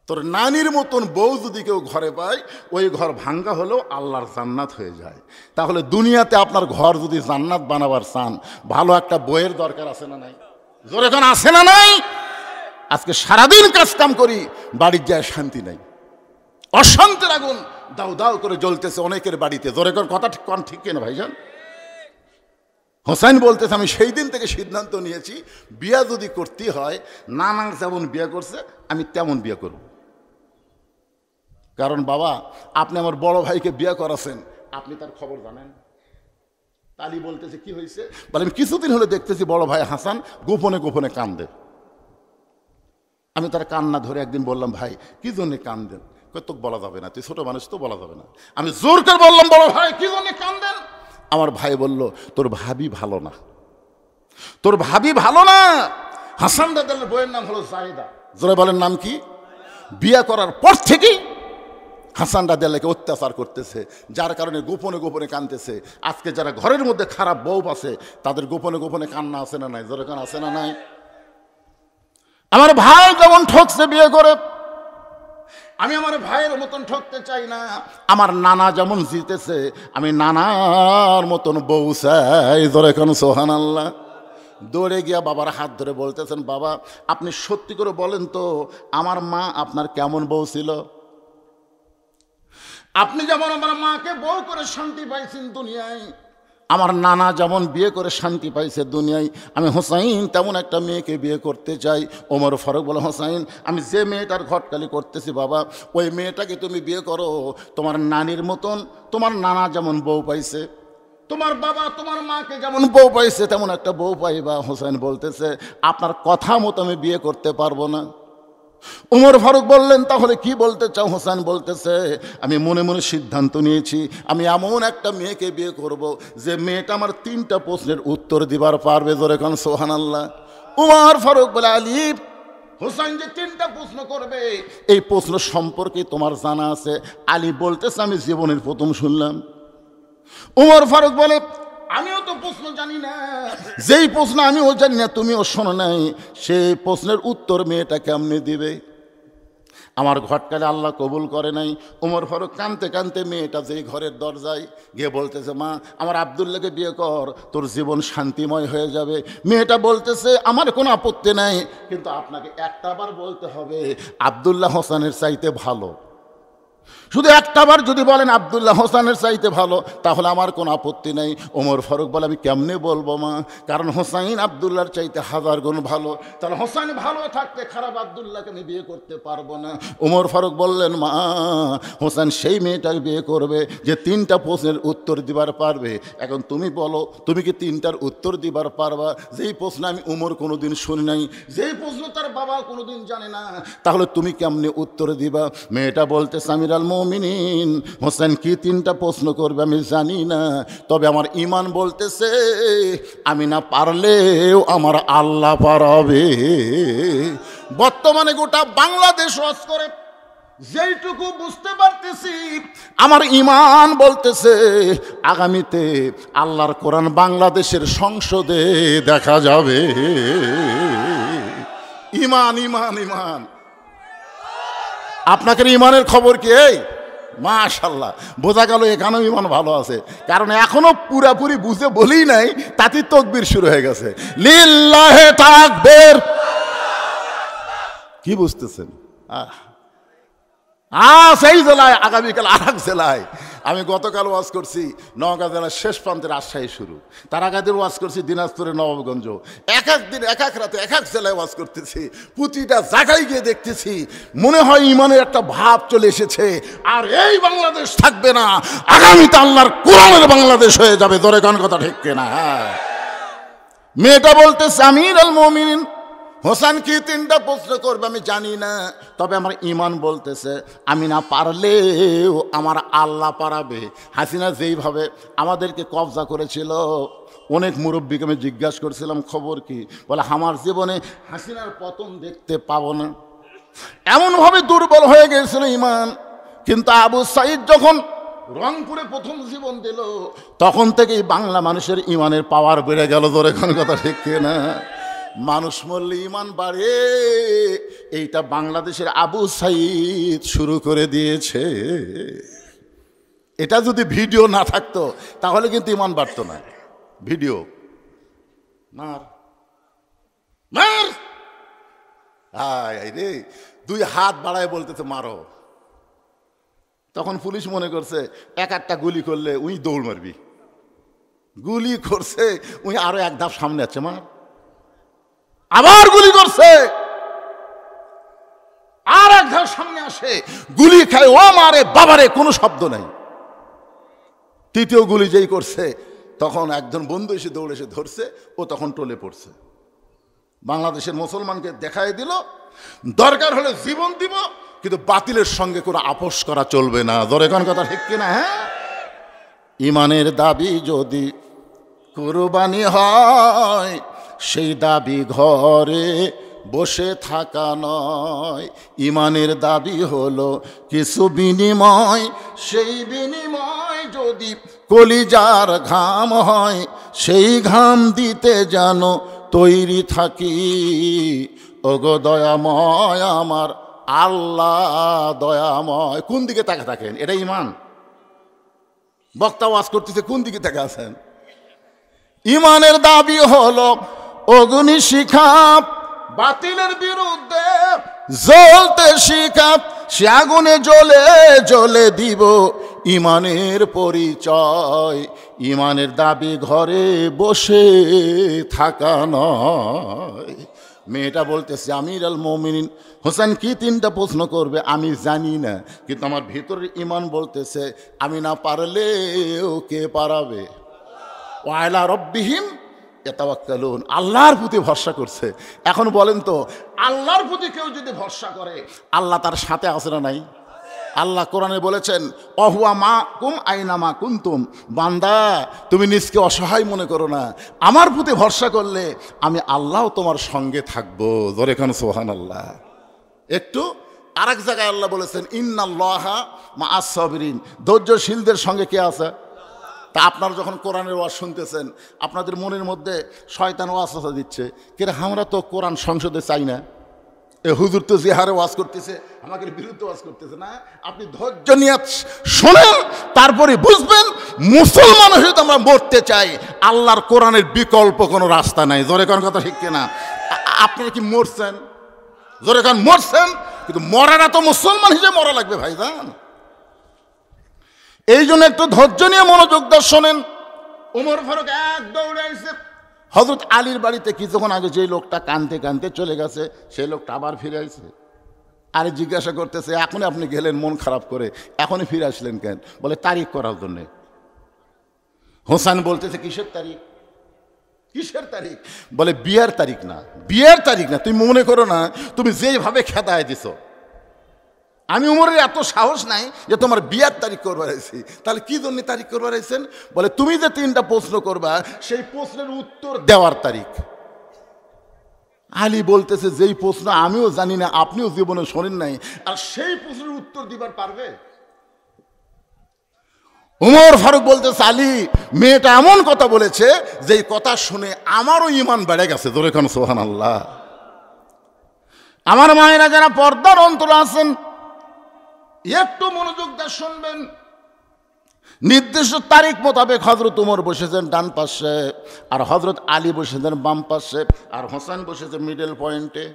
তোর নানির মতন বউ যদি কেউ ঘরে পায়, ওই ঘর ভাঙ্গা হলেও আল্লাহর জান্নাত হয়ে যায়। তাহলে দুনিয়াতে আপনার ঘর যদি জান্নাত বানাবার চান, ভালো একটা বইয়ের দরকার আছে না নাই? জোরে কোন আছে না নাই? আজকে সারাদিন কাজ কাম করি, বাড়ির যায় শান্তি নাই, অশান্তির আগুন দাউ দাউ করে জ্বলতেছে অনেকের বাড়িতে। জোরে কোন কথা ঠিক কিনা ভাইজান? হোসেন বলতেছে, আমি সেই দিন থেকে সিদ্ধান্ত নিয়েছি, বিয়া যদি করতে হয় নানা যেমন বিয়ে করছে আমি তেমন বিয়ে করব। কারণ বাবা আপনি আমার বড় ভাইকে বিয়ে করাছেন, আপনি তার খবর জানেন। তালি বলতেছে, কি হয়েছে? বলে, আমি কিছুদিন হলে দেখতেছি বড় ভাই হাসান গোপনে গোপনে কান্দে। আমি তার কান্না ধরে একদিন বললাম, ভাই কি জন্যে কান্দেন? তোকে বলা যাবে না, তুই ছোট মানুষ, তো বলা যাবে না। আমি জোর করে বললাম, বড় ভাই কি জন্যে কান্দেন? আমার ভাই বলল, তোর ভাবি ভালো না, তোর ভাবি ভালো না। হাসান দাদার বইয়ের নাম হলো জায়েদা। জোরে বলেন, নাম কি? বিয়ে করার পর থেকেই হাসান রাদিয়াল্লাহকে অত্যাচার করতেছে, যার কারণে গোপনে গোপনে কাঁদতেছে। আজকে যারা ঘরের মধ্যে খারাপ বউ আছে, তাদের গোপনে গোপনে কান্না আছে না নাই? জোরে কান আছে না নাই? আমার ভাই যেমন ঠকছে বিয়ে করে, আমি আমার ভাইয়ের মতন ঠকতে চাই না। আমার নানা যেমন জিতেছে, আমি নানার মতন বউ চাই। জোরে কান সুবহানাল্লাহ। দৌড়ে গিয়া বাবার হাত ধরে বলতেছেন, বাবা আপনি সত্যি করে বলেন তো, আমার মা আপনার কেমন বউ ছিল? আপনি যেমন আমার মাকে বউ করে শান্তি পাইছেন দুনিয়ায়, আমার নানা যেমন বিয়ে করে শান্তি পাইছে দুনিয়ায়, আমি হোসাইন তেমন একটা মেয়েকে বিয়ে করতে চাই। ওমর ফারুক বলে, হোসাইন আমি যে মেয়েটার ঘটকালি করতেছি বাবা, ওই মেয়েটাকে তুমি বিয়ে করো। তোমার নানির মতন তোমার নানা যেমন বউ পাইছে, তোমার বাবা তোমার মাকে যেমন বউ পাইছে, তেমন একটা বউ পাইবা। হোসেন বলতেছে, আপনার কথা মতো আমি বিয়ে করতে পারবো না। উমর ফারুক বললেন, তাহলে কি বলতে চাও? হোসেন বলতেছে, আমি মনে মনে সিদ্ধান্ত নিয়েছি, আমি এমন একটা মেয়েকে বিয়ে করব যে মেয়েটা আমার 3টা প্রশ্নের উত্তর দিবার পারবে। জোরে কান সুবহানাল্লাহ। উমর ফারুক বলে, আলী হোসেন যে 3টা প্রশ্ন করবে, এই প্রশ্ন সম্পর্কে তোমার জানা আছে? আলী বলতেছে, আমি জীবনের প্রথম শুনলাম। উমর ফারুক বলে, আমিও তো প্রশ্ন জানি না, যেই প্রশ্ন আমিও জানি না তুমিও শোনো নাই, সেই প্রশ্নের উত্তর মেয়েটা কেমনে দিবে? আমার ঘটকালে আল্লাহ কবুল করে নাই। উমর ফারুক কানতে কানতে মেয়েটা যেই ঘরের দরজায় গিয়ে বলতেছে, মা আমার আব্দুল্লাহকে বিয়ে কর, তোর জীবন শান্তিময় হয়ে যাবে। মেয়েটা বলতেছে, আমার কোনো আপত্তি নাই, কিন্তু আপনাকে একটা বার বলতে হবে আব্দুল্লাহ হোসেনের চাইতে ভালো। শুধু একটাবার যদি বলেন আব্দুল্লাহ হোসেনের চাইতে ভালো, তাহলে আমার কোনো আপত্তি নেই। ওমর ফারুক বলে, আমি কেমনে বলবো মা, কারণ হোসাইন আব্দুল্লাহর চাইতে 1000 গুণ ভালো, তাহলে হোসাইন ভালো থাকতে খারাপ আব্দুল্লাহকে আমি বিয়ে করতে পারবো না। ওমর ফারুক বললেন, মা হোসেন সেই মেয়েটাকে বিয়ে করবে যে 3টা প্রশ্নের উত্তর দিবার পারবে। এখন তুমি বলো, তুমি কি 3টার উত্তর দিবার পারবা? যেই প্রশ্ন আমি উমর কোনোদিন শুনি নাই, যেই প্রশ্ন তার বাবা কোনোদিন জানে না, তাহলে তুমি কেমনে উত্তর দিবা? মেয়েটা বলতেছে, আমিরাল মুমিনিন হোসেন কি 3টা প্রশ্ন করবে আমি জানি না, তবে আমার ঈমান বলতেছে আমি না পারলেও আমার আল্লাহ পারাবে। বর্তমানে গোটা বাংলাদেশ ওয়াজ করে, যেইটুকু বুঝতে পারতেছি আমার ঈমান বলতেছে আগামীতে আল্লাহর কোরআন বাংলাদেশের সংসদে দেখা যাবে। ঈমান ঈমান ঈমান। আপনাকে ঈমানের খবর কি? এই মাশাআল্লাহ, বোঝা গেল এখানেও ঈমান ভালো আছে, কারণ এখনো পুরাপুরি বুঝে বলি নাই, তাতে তাকবীর শুরু হয়ে গেছে। লিল্লাহে তাকবীর। কি বুঝতেছেন? সেই জেলায়, আগামীকাল আর এক জেলায়। আমি গতকাল ওয়াজ করছি নওগাঁ জেলার শেষ প্রান্তে রাজশাহী শুরু, তার আগের দিন ওয়াজ করছি দিনাজপুরের নবাবগঞ্জ। এক এক দিন এক এক রাতে এক এক জেলায় ওয়াজ করতেছি, প্রতিটা জায়গায় গিয়ে দেখতেছি মনে হয় ইমানের একটা ভাব চলে এসেছে। আর এই বাংলাদেশ থাকবে না, আগামীতে আল্লাহর কোরআনের বাংলাদেশ হয়ে যাবে। ধরে কোন কথা ঠিক কিনা? হ্যাঁ। মেয়েটা বলতেছে আমির আল মুমিনিন হোসেন কি তিনটা প্রশ্ন করবে আমি জানি না, তবে আমার ইমান বলতেছে আমি না পারলেও আমার আল্লাহ পারাবে। হাসিনা যেইভাবে আমাদেরকে কবজা করেছিল, অনেক মুরব্বীকে আমি জিজ্ঞাসা করছিলাম খবর কি, বলে আমার জীবনে হাসিনার পতন দেখতে পাবো না, এমনভাবে দুর্বল হয়ে গিয়েছিল ইমান। কিন্তু আবু সাইদ যখন রংপুরে প্রথম জীবন দিল, তখন থেকেই বাংলা মানুষের ইমানের পাওয়ার বেড়ে গেল। ধরে কোন কথা ঠিক না? মানুষ মরলে ইমান বাড়ে, এইটা বাংলাদেশের আবু সাইদ শুরু করে দিয়েছে। এটা যদি ভিডিও না থাকতো তাহলে কিন্তু ইমান বাড়তো না। ভিডিও মার মার, রে দুই হাত বাড়ায় বলতেছে মারো। তখন পুলিশ মনে করছে এক একটা গুলি করলে উই দৌড় মারবি, গুলি করছে উই আরো এক ধাপ সামনে আছে, মার। আবার গুলি করছে, আর এক ধাপ সামনে আসে, গুলি খায়, ও মারে বাবারে, কোনো শব্দ নাই। তৃতীয় গুলি যেই করছে, তখন একজন বন্ধু এসে দৌড়ে এসে ধরছে, ও তখন টলে পড়ছে। বাংলাদেশের মুসলমানকে দেখাই দিল দরকার হলে জীবন দিব, কিন্তু বাতিলের সঙ্গে কোনো আপোষ করা চলবে না। ধরে কোন কথা ঠিক কিনা? হ্যাঁ। ইমানের দাবি যদি কুরবানি হয়, সেই দাবি ঘরে বসে থাকা নয়। ইমানের দাবি হলো কিছু বিনিময়, সেই বিনিময় যদি কলিজার ঘাম হয়, সেই ঘাম দিতে যেন তৈরি থাকি। ওগো দয়াময় আমার আল্লাহ দয়াময়। কোন দিকে তাকে থাকেন? এটা ইমান। বক্তা ওয়াজ করতেছে, কোন দিকে তাকে আছেন? ইমানের দাবি হলো অগ্নি শিখা, বাতিলের বিরুদ্ধে জ্বলতে শিখা, সে আগুনে জ্বলে জ্বলে দিব ইমানের পরিচয়। ইমানের দাবি ঘরে বসে থাকা নয়। মেয়েটা বলতেছে আমির আল মুমিনিন হোসেন কি তিনটা প্রশ্ন করবে আমি জানি না, কিন্তু আমার ভিতরের ইমান বলতেছে আমি না পারলেও কে পারাবে। ওয়ালা রব্বিহিম ইয়াতাওয়াক্কালুন, আল্লাহর প্রতি ভরসা করছে। এখন বলেন তো, আল্লাহর প্রতি কেউ যদি ভরসা করে, আল্লাহ তার সাথে আছে না নাই? আল্লাহ কোরআনে বলেছেন অহুয়া মা কুম আইনা মা কুনতুম, বান্দা তুমি নিজকে অসহায় মনে করো না, আমার প্রতি ভরসা করলে আমি আল্লাহ তোমার সঙ্গে থাকবো। জোরে খান সুবহানাল্লাহ। একটু আর এক জায়গায় আল্লাহ বলেছেন ইন্নাল্লাহা মা আস-সাবিরিন, ধৈর্যশীলদের সঙ্গে কে আছে? তা আপনারা যখন কোরআনের ওয়াজ শুনতেছেন, আপনাদের মনের মধ্যে শয়তান ওয়াসওয়াসা দিচ্ছে, কে আমরা তো কোরআন সংসদে চাই না, এ হুজুর তো যে হারে ওয়াজ করতেছে আমাদের বিরুদ্ধে ওয়াজ করতেছে না। আপনি ধৈর্য নিয়ে শোনেন, তারপরে বুঝবেন মুসলমান হয়ে তো আমরা মরতে চাই, আল্লাহর কোরআনের বিকল্প কোনো রাস্তা নাই। জোরে কোন কথা ঠিক কিনা? আপনারা কি মরছেন? জোরে কোন মরছেন? কিন্তু মরাটা তো মুসলমান হিসেবে মরা লাগবে ভাইজান। এই জন্য একটু ধৈর্য নিয়ে মনোযোগ দিয়ে শোনেন। ওমর ফারুক এক দৌড়ে এসে হযরত আলীর বাড়িতে কিছুক্ষণ আগে যে লোকটা কানতে কানতে চলে গেছে, সেই লোকটা আবার ফিরে আসছে। আরে জিজ্ঞাসা করতেছে এখনই আপনি গেলেন মন খারাপ করে, এখনই ফিরে আসলেন কেন? বলে তারিখ করার জন্যে। হোসেন বলতেছে কিসের তারিখ? কিসের তারিখ? বলে বিয়ের তারিখ না, বিয়ের তারিখ না। তুমি মনে করো না তুমি যেভাবে খেদায় দিছ, আমি উমরের এত সাহস নাই যে তোমার বিয়ার তারিখ করবার আইছি। তাহলে কি জন্য তারিখ করবার আইছেন? বলে তুমি যে তিনটা প্রশ্ন করবা সেই প্রশ্নের উত্তর দেওয়ার তারিখ। আলী বলতেছে যেই প্রশ্ন আমিও জানি না, আপনিও জীবনে শোনেন নাই, আর সেই প্রশ্নের উত্তর দিবার পারবে? উমর ফারুক বলতেছে আলী মেয়েটা এমন কথা বলেছে যেই কথা শুনে আমারও ঈমান বেড়ে গেছে। জোরে খান সুবহানাল্লাহ। আমার মায়েরা যারা পর্দার অন্তরে আছেন একটু মনোযোগ দিয়ে শুনবেন। নির্দিষ্ট তারিখ মোতাবেক হযরত উমর বসেছেন ডান পাশে, আর হযরত আলী বসেছেন বাম পাশে, আর হোসেন বসেছে মিডল পয়েন্টে।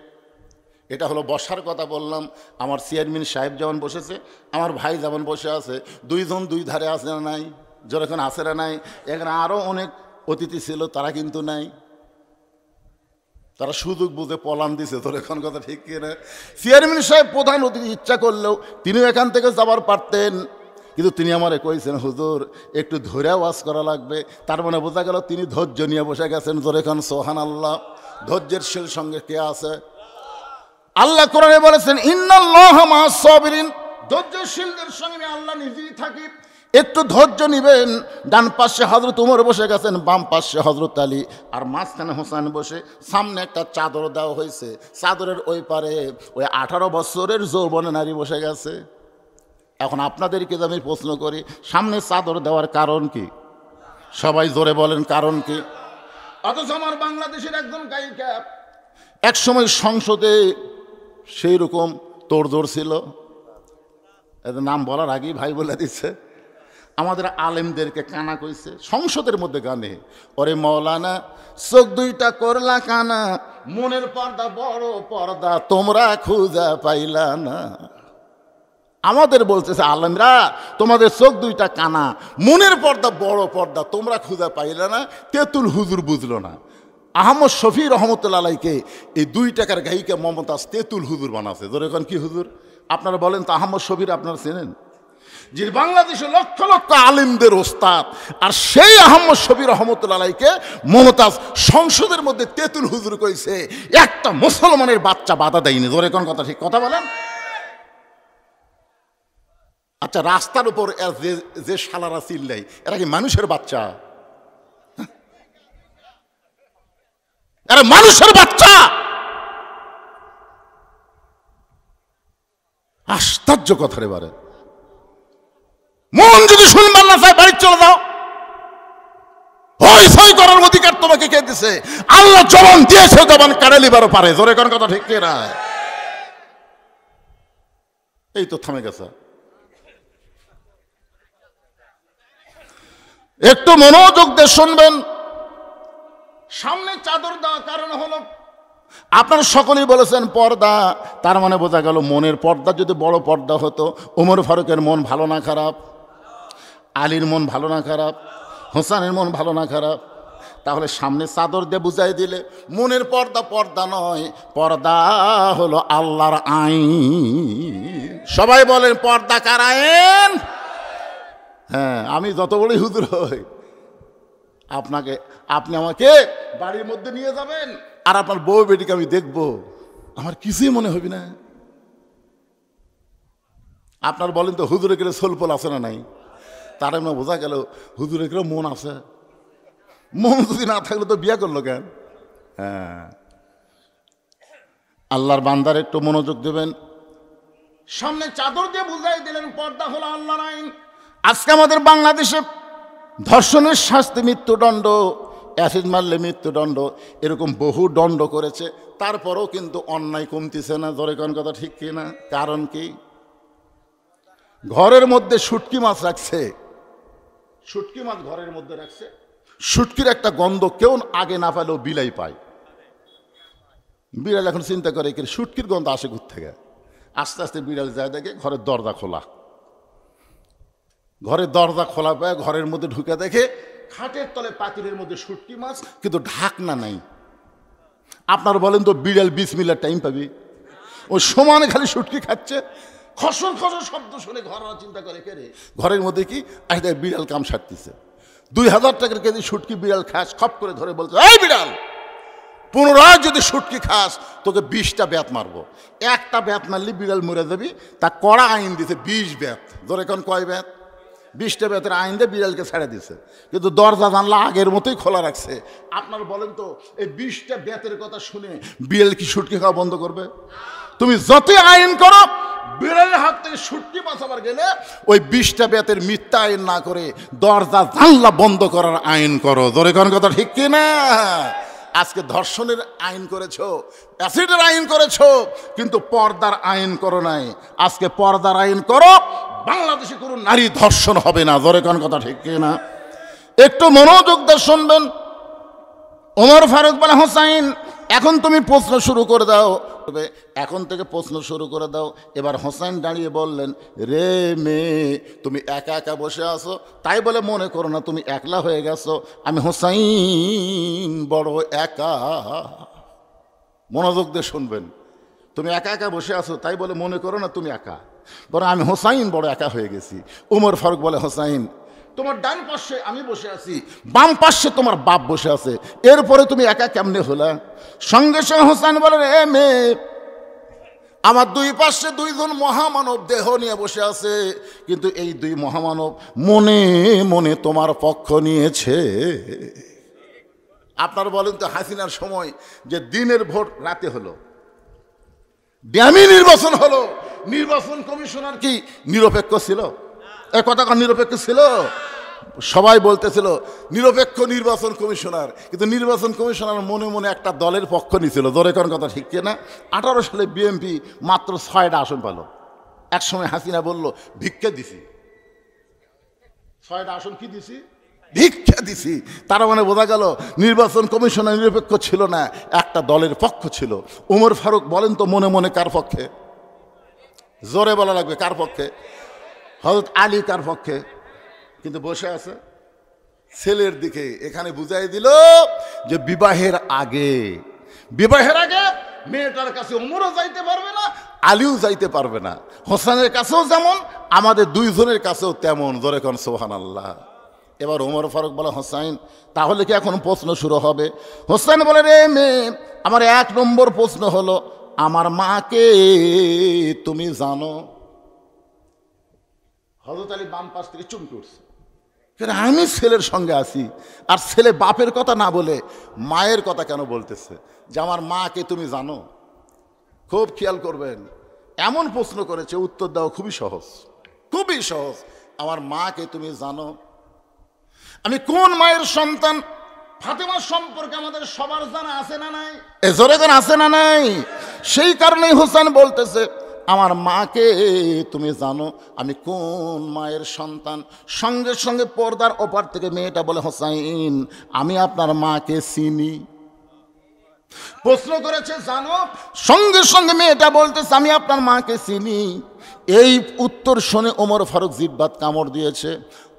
এটা হলো বসার কথা বললাম। আমার চেয়ারম্যান সাহেব যেমন বসেছে, আমার ভাই যেমন বসে আছে, দুইজন দুই ধারে আছে না নাই? যেরকম আছে না নাই? এখানে আরও অনেক অতিথি ছিল, তারা কিন্তু নাই। তারা সুযোগ বুঝে পলান দিছে। তোর এখন কথা ঠিক কিনা? চেয়ারম্যান সাহেব প্রধান অতিথি ইচ্ছা করলেও তিনিও এখান থেকে যাবার পারতেন, কিন্তু তিনি আমারে কইছেন, হুজুর একটু ধৈর্য ওয়াজ করা লাগবে। তার মানে বোঝা গেল তিনি ধৈর্য নিয়ে বসে গেছেন। জোরে খান সুবহানাল্লাহ। ধৈর্যের শিল সঙ্গে কে আছে? আল্লাহ কোরআনে বলেছেন, ইন্নাল্লাহা মা'আস সাবিরিন। ধৈর্যশীলদের সঙ্গে আল্লাহ নিজেই থাকি। একটু ধৈর্য নিবেন। ডান পাশে হযরত উমর বসে গেছেন, বাম পাশে হযরত আলী, আর মাঝখানে হোসেন বসে। সামনে একটা চাদর দেওয়া হয়েছে, চাদরের ওই পারে ওই 18 বছরের যৌবনে নারী বসে গেছে। এখন আপনাদেরকে আমি প্রশ্ন করি, সামনে চাদর দেওয়ার কারণ কি? সবাই জোরে বলেন, কারণ কি? অথচ আমার বাংলাদেশের একজন গায়িকা এক সময় সংসদে সেই রকম তোড়জোড় ছিল, এদের নাম বলার আগেই ভাই বলে দিচ্ছে, আমাদের আলেমদেরকে কানা কইছে সংসদের মধ্যে গানে, ওরে মৌলানা চোখ দুইটা করলা কানা, মনের পর্দা বড় পর্দা তোমরা খুঁজা পাইলা না। আমাদের বলতেছে আলেমরা, তোমাদের চোখ দুইটা কানা, মনের পর্দা বড় পর্দা তোমরা খুঁজা পাইলা না। তেতুল হুজুর বুঝলো না। আহমদ শফি রহমতুল্লাহ আলাইকে এই 2 টাকার গায়িকা মমতাজ তেতুল হুজুর বানাচ্ছে। ধরে এখন কি হুজুর? আপনারা বলেন তো, আহমদ শফির আপনারা চেনেন? যে বাংলাদেশে লক্ষ লক্ষ আলিমদের ওস্তাদ, আর সেই আহমদ শফি রহমতুল্লাহ আলাইকে মমতাজ সংসদের মধ্যে তেতুল হুজুর কইছে। একটা মুসলমানের বাচ্চা বাধা দেয়নি। ধরে কোন কথা ঠিক কথা বলেন? আচ্ছা, রাস্তার উপর যে শালারা চিল্লাই, এরা কি মানুষের বাচ্চা? এরা মানুষের বাচ্চা? আশ্চর্য কথা রে বারে। মন যদি শুনবার না চায় বাড়ি চলে যাও। হই করার অধিকার তোমাকে কে দিছে? আল্লাহ জবান দিয়েছে, জবান কাড়ে লিবারও পারে। জোরে কোন কথা ঠিক না? এই তো থামে গেছে। একটু মনোযোগ দিয়ে শুনবেন। সামনে চাদর দেওয়ার কারণ হলো, আপনারা সকলেই বলেছেন পর্দা, তার মানে বোঝা গেল মনের পর্দা যদি বড় পর্দা হতো, ওমর ফারুকের মন ভালো না খারাপ? আলীর মন ভালো না খারাপ? হোসেনের মন ভালো না খারাপ? তাহলে সামনে চাদর দিয়ে বুঝাই দিলে মনের পর্দা পর্দা নয়, পর্দা হলো আল্লাহর আইন। সবাই বলেন, পর্দা কার আইন? হ্যাঁ, আমি যত বড়ই হুজুর হই, আপনি আমাকে বাড়ির মধ্যে নিয়ে যাবেন, আর আপনার বউ বেটিকে আমি দেখবো, আমার কিছুই মনে হবে না। আপনার বলেন তো, হুজুরে গেলে সোলপোল আছে না নাই? তার মানে বোঝা গেল হুজুরে গেলে মন আছে। মন যদি না থাকলে তো বিয়ে করলো কেন? হ্যাঁ, আল্লাহর বান্দার একটু মনোযোগ দেবেন। সামনে চাদর দিয়ে বুঝাই দিলেন পর্দা হলো আল্লাহর আইন। আজকে আমাদের বাংলাদেশে ধর্ষণের শাস্তি মৃত্যুদণ্ড, অ্যাসিড মারলে মৃত্যুদণ্ড, এরকম বহু দণ্ড করেছে, তারপরেও কিন্তু অন্যায় কমতিছে না। ধরে কোন কথা ঠিক কিনা? কারণ কি? ঘরের মধ্যে শুটকি মাছ রাখছে, শুটকি মাছ ঘরের মধ্যে রাখছে, শুটকির একটা গন্ধ কেউ আগে না পেলেও বিলাই পায়। বিড়াল এখন চিন্তা করে কি শুটকির গন্ধ আসে কোথা থেকে? আস্তে আস্তে বিড়াল যায়, দেখে ঘরের দরজা খোলা। ঘরের দরজা খোলা পায়, ঘরের মধ্যে ঢুকে দেখে খাটের তলে পাতিলের মধ্যে শুটকি মাছ, কিন্তু ঢাকনা নাই। আপনার বলেন তো, বিড়াল 20 মিনিট টাইম পাবি? ও সমানে খালি শুটকি খাচ্ছে, খসর খসর শব্দ শুনে ঘর চিন্তা করে কে রে, ঘরের মধ্যে কি একটা বিড়াল কাম সারতেছে। 2000 টাকার কেজি শুটকি বিড়াল খাস, খপ করে ধরে বলছে, এই বিড়াল, পুনরায় যদি শুটকি খাস তোকে 20টা ব্যাত মারবো। একটা ব্যাত মারলি বিড়াল মরে যাবি, তা কড়া আইন দিছে 20 ব্যাত। ধরে এখন কয় ব্যাত? 20টা ব্যাতের আইন দিয়ে বিড়ালকে ছেড়ে দিছে, কিন্তু দরজা জানলা আগের মতোই খোলা রাখছে। আপনার বলেন তো, এই 20টা ব্যাতের কথা শুনে বিড়াল কি শুটকি খাওয়া বন্ধ করবে? তুমি যতই আইন করো, বিড়ালের হাত থেকে শুটকি বাঁচাবার গেলে ওই 20টা ব্যাতের মিথ্যা আইন না করে দরজা জানলা বন্ধ করার আইন করো। ধরে কোন কথা ঠিক কিনা? আজকে ধর্ষণের আইন করেছো, অ্যাসিডের আইন করেছো, কিন্তু পর্দার আইন করো নাই। আজকে পর্দার আইন করো, বাংলাদেশে কোনো নারী ধর্ষণ হবে না। ধরে কোন কথা ঠিক কিনা? একটু মনোযোগ দিয়ে শুনবেন। ওমর ফারুক বলে, হোসাইন এখন তুমি প্রশ্ন শুরু করে দাও, এখন থেকে প্রশ্ন শুরু করে দাও। এবার হোসেন দাঁড়িয়ে বললেন, রে মেয়ে, তুমি একা একা বসে আছো, তাই বলে মনে করো না তুমি একলা হয়ে গেছো। আমি হোসাইন বড় একা। মনোযোগ দিয়ে শুনবেন। তুমি একা একা বসে আছো, তাই বলে মনে করো না তুমি একা, বরং আমি হোসাইন বড় একা হয়ে গেছি। উমর ফারুক বলে, হোসাইন, তোমার ডান পাশে আমি বসে আছি, বাম পাশে তোমার বাপ বসে আছে, এরপরে তুমি একা কেমনে হলা? সঙ্গে সঙ্গে হোসেন বলে, এ মেয়ে, আমার দুই পাশে দুইজন মহামানব দেহ নিয়ে বসে আছে, কিন্তু এই দুই মহামানব মনে মনে তোমার পক্ষ নিয়েছে। আপনারা বলেন তো, হাসিনার সময় যে দিনের ভোট রাতে হলো, ড্যামি নির্বাচন হলো, নির্বাচন কমিশনার কি নিরপেক্ষ ছিল? এ কথা নিরপেক্ষ ছিল? সবাই বলতেছিল নিরপেক্ষ নির্বাচন কমিশনার, কিন্তু নির্বাচন কমিশনার মনে মনে একটা দলের পক্ষ নিয়েছিল। জোরে কোন কথা ঠিক কিনা? 18 সালে বিএনপি মাত্র 6টা আসন পেল। একসময় হাসিনা বলল, ভিক্ষা দিছি। 6টা আসন কি দিছি? ভিক্ষা দিছি। তার মানে বোঝা গেল নির্বাচন কমিশনার নিরপেক্ষ ছিল না, একটা দলের পক্ষ ছিল। উমর ফারুক বলেন তো মনে মনে কার পক্ষে? জোরে বলা লাগবে, কার পক্ষে? হযরত আলী কার পক্ষে? কিন্তু বসে আছে ছেলের দিকে। এখানে বুঝাই দিল যে বিবাহের আগে মেয়েটার কাছে উমরও যাইতে পারবে না, আলীও যাইতে পারবে না। হোসেনের কাছেও যেমন, আমাদের দুইজনের কাছেও তেমন। জোরে কোন সুবহানাল্লাহ। এবার উমর ফারুক বলে, হোসাইন, তাহলে কি এখন প্রশ্ন শুরু হবে? হোসেন বলে, রে মেয়ে, আমার 1 নম্বর প্রশ্ন হলো, আমার মাকে তুমি জানো? হযরত আলী বাম পাশ থেকে চমকে উঠছে, আমি ছেলের সঙ্গে আছি, আর ছেলে বাপের কথা না বলে মায়ের কথা কেন বলতেছে যে আমার মাকে তুমি জানো? খুব খেয়াল করবেন, এমন প্রশ্ন করেছে, উত্তর দেওয়া খুবই সহজ, খুবই সহজ। আমার মাকে তুমি জানো? আমি কোন মায়ের সন্তান? ফাতেমার সম্পর্কে আমাদের সবার জানা আছে না নাই? জোরে কোন আছে না নাই? সেই কারণেই হোসেন বলতেছে, আমার মাকে তুমি জানো? আমি কোন মায়ের সন্তান? সঙ্গে সঙ্গে পর্দার ওপার থেকে মেয়েটা বলে, হোসাইন, আমি আপনার মাকে চিনি। প্রশ্ন করেছে জানো, সঙ্গে সঙ্গে মেয়েটা বলতেছে, আমি আপনার মাকে চিনি। এই উত্তর শুনে ওমর ফারুক জিহ্বাত কামড় দিয়েছে।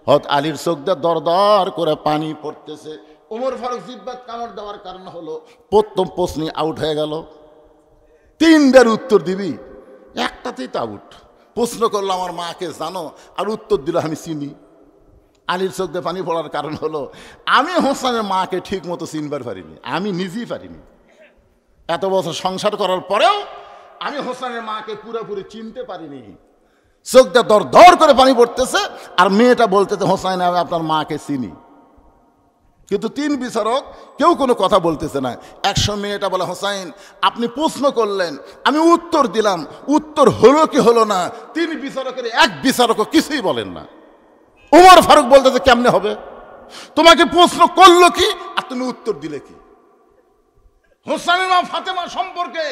হযরত আলীর চোখ দিয়ে দরদর করে পানি পড়তেছে। ওমর ফারুক জিহ্বাত কামড় দেওয়ার কারণ হলো, প্রথম প্রশ্নে আউট হয়ে গেল। 3বার উত্তর দিবি, একটাতেই তো আউট। প্রশ্ন করলো আমার মাকে জানো, আর উত্তর দিল আমি চিনি। আলীর চোখ দিয়ে পানি পড়ার কারণ হলো, আমি হোসেনের মাকে ঠিক মতো চিনবার পারিনি, আমি নিজেই পারিনি। এত বছর সংসার করার পরেও আমি হোসেনের মাকে পুরোপুরি চিনতে পারিনি। চোখ দিয়ে দর দর করে পানি পড়তেছে, আর মেয়েটা বলতেছে, হোসেন, আমি আপনার মাকে চিনি। কিন্তু 3 বিচারক কেউ কোনো কথা বলতেছে না। একসময় মেয়েটা বলে, হোসেন, আপনি প্রশ্ন করলেন, আমি উত্তর দিলাম, উত্তর হলো কি হলো না, 3 বিচারকের 1 বিচারকও কিছুই বলেন না। উমর ফারুক বলতেছে, কেমনে হবে? তোমাকে প্রশ্ন করলো কি, আর তুমি উত্তর দিলে কি? হোসেনের মা ফাতেমা সম্পর্কে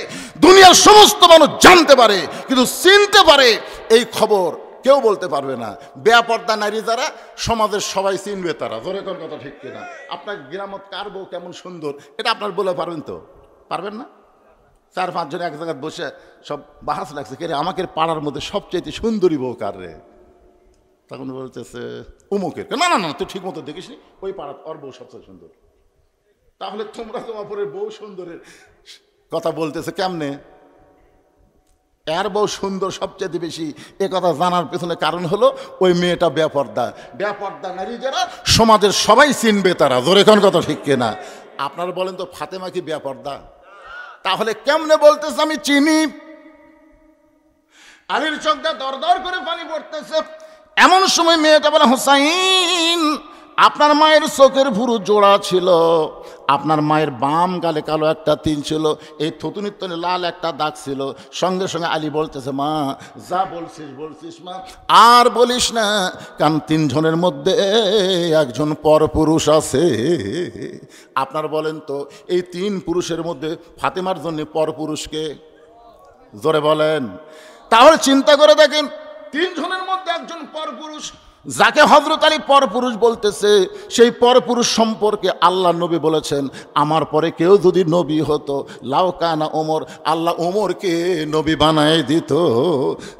দুনিয়ার সমস্ত মানুষ জানতে পারে, কিন্তু চিনতে পারে এই খবর কেউ বলতে পারবে না। বেপর্দা নারী যারা, সমাজের সবাই চিনবে তারা। জোরে কোন কথা ঠিক কিনা? আপনার গ্রামত কার বউ কেমন সুন্দর, এটা আপনার বলে পারবেন তো? পারবেন না? 4-5 জন এক জায়গায় বসে সব বাহাস লাগছে, কে রে, আমাকে পাড়ার মধ্যে সবচেয়ে সুন্দরী বউ কার রে? তখন বলতেছে উমুকের। না না না, তুই ঠিক মতো দেখিসনি, ওই পাড়ার ওর বউ সবচেয়ে সুন্দর। তাহলে তোমরা তোমার পরে বউ সুন্দরের কথা বলতেছে কেমনে? এর বউ সুন্দর সবচেয়ে বেশি, এ কথা জানার পেছনে কারণ হলো ওই মেয়েটা বেপর্দা। বেপর্দা নারী যারা, সমাজের সবাই চিনবে তারা। জোরে কোন কথা ঠিক কিনা? আপনারা বলেন তো, ফাতেমা কি বেপর্দা? তাহলে কেমনে বলতেছে আমি চিনি? আলীর চোখ দিয়ে দর দর করে পানি পড়তেছে। এমন সময় মেয়েটা বলে, হোসাইন, আপনার মায়ের চোখের ভুরু জোড়া ছিল, আপনার মায়ের বাম গালে কালো একটা তিন ছিল, এই থুতুনির তনে লাল একটা দাগ ছিল। সঙ্গে সঙ্গে আলী বলতেছে, মা যা বলছিস বলছিস মা, আর বলিস না, কারণ 3 জনের মধ্যে একজন পরপুরুষ আছে। আপনার বলেন তো, এই 3 পুরুষের মধ্যে ফাতেমার জন্য পরপুরুষকে? জোরে বলেন। তাহলে চিন্তা করে দেখেন, 3 জনের মধ্যে একজন পরপুরুষ। যাকে হযরত আলী পরপুরুষ বলতেছে, সেই পরপুরুষ সম্পর্কে আল্লাহ নবী বলেছেন, আমার পরে কেউ যদি নবী হতো লাউ কানা ওমর, আল্লাহ ওমরকে নবী বানায় দিত।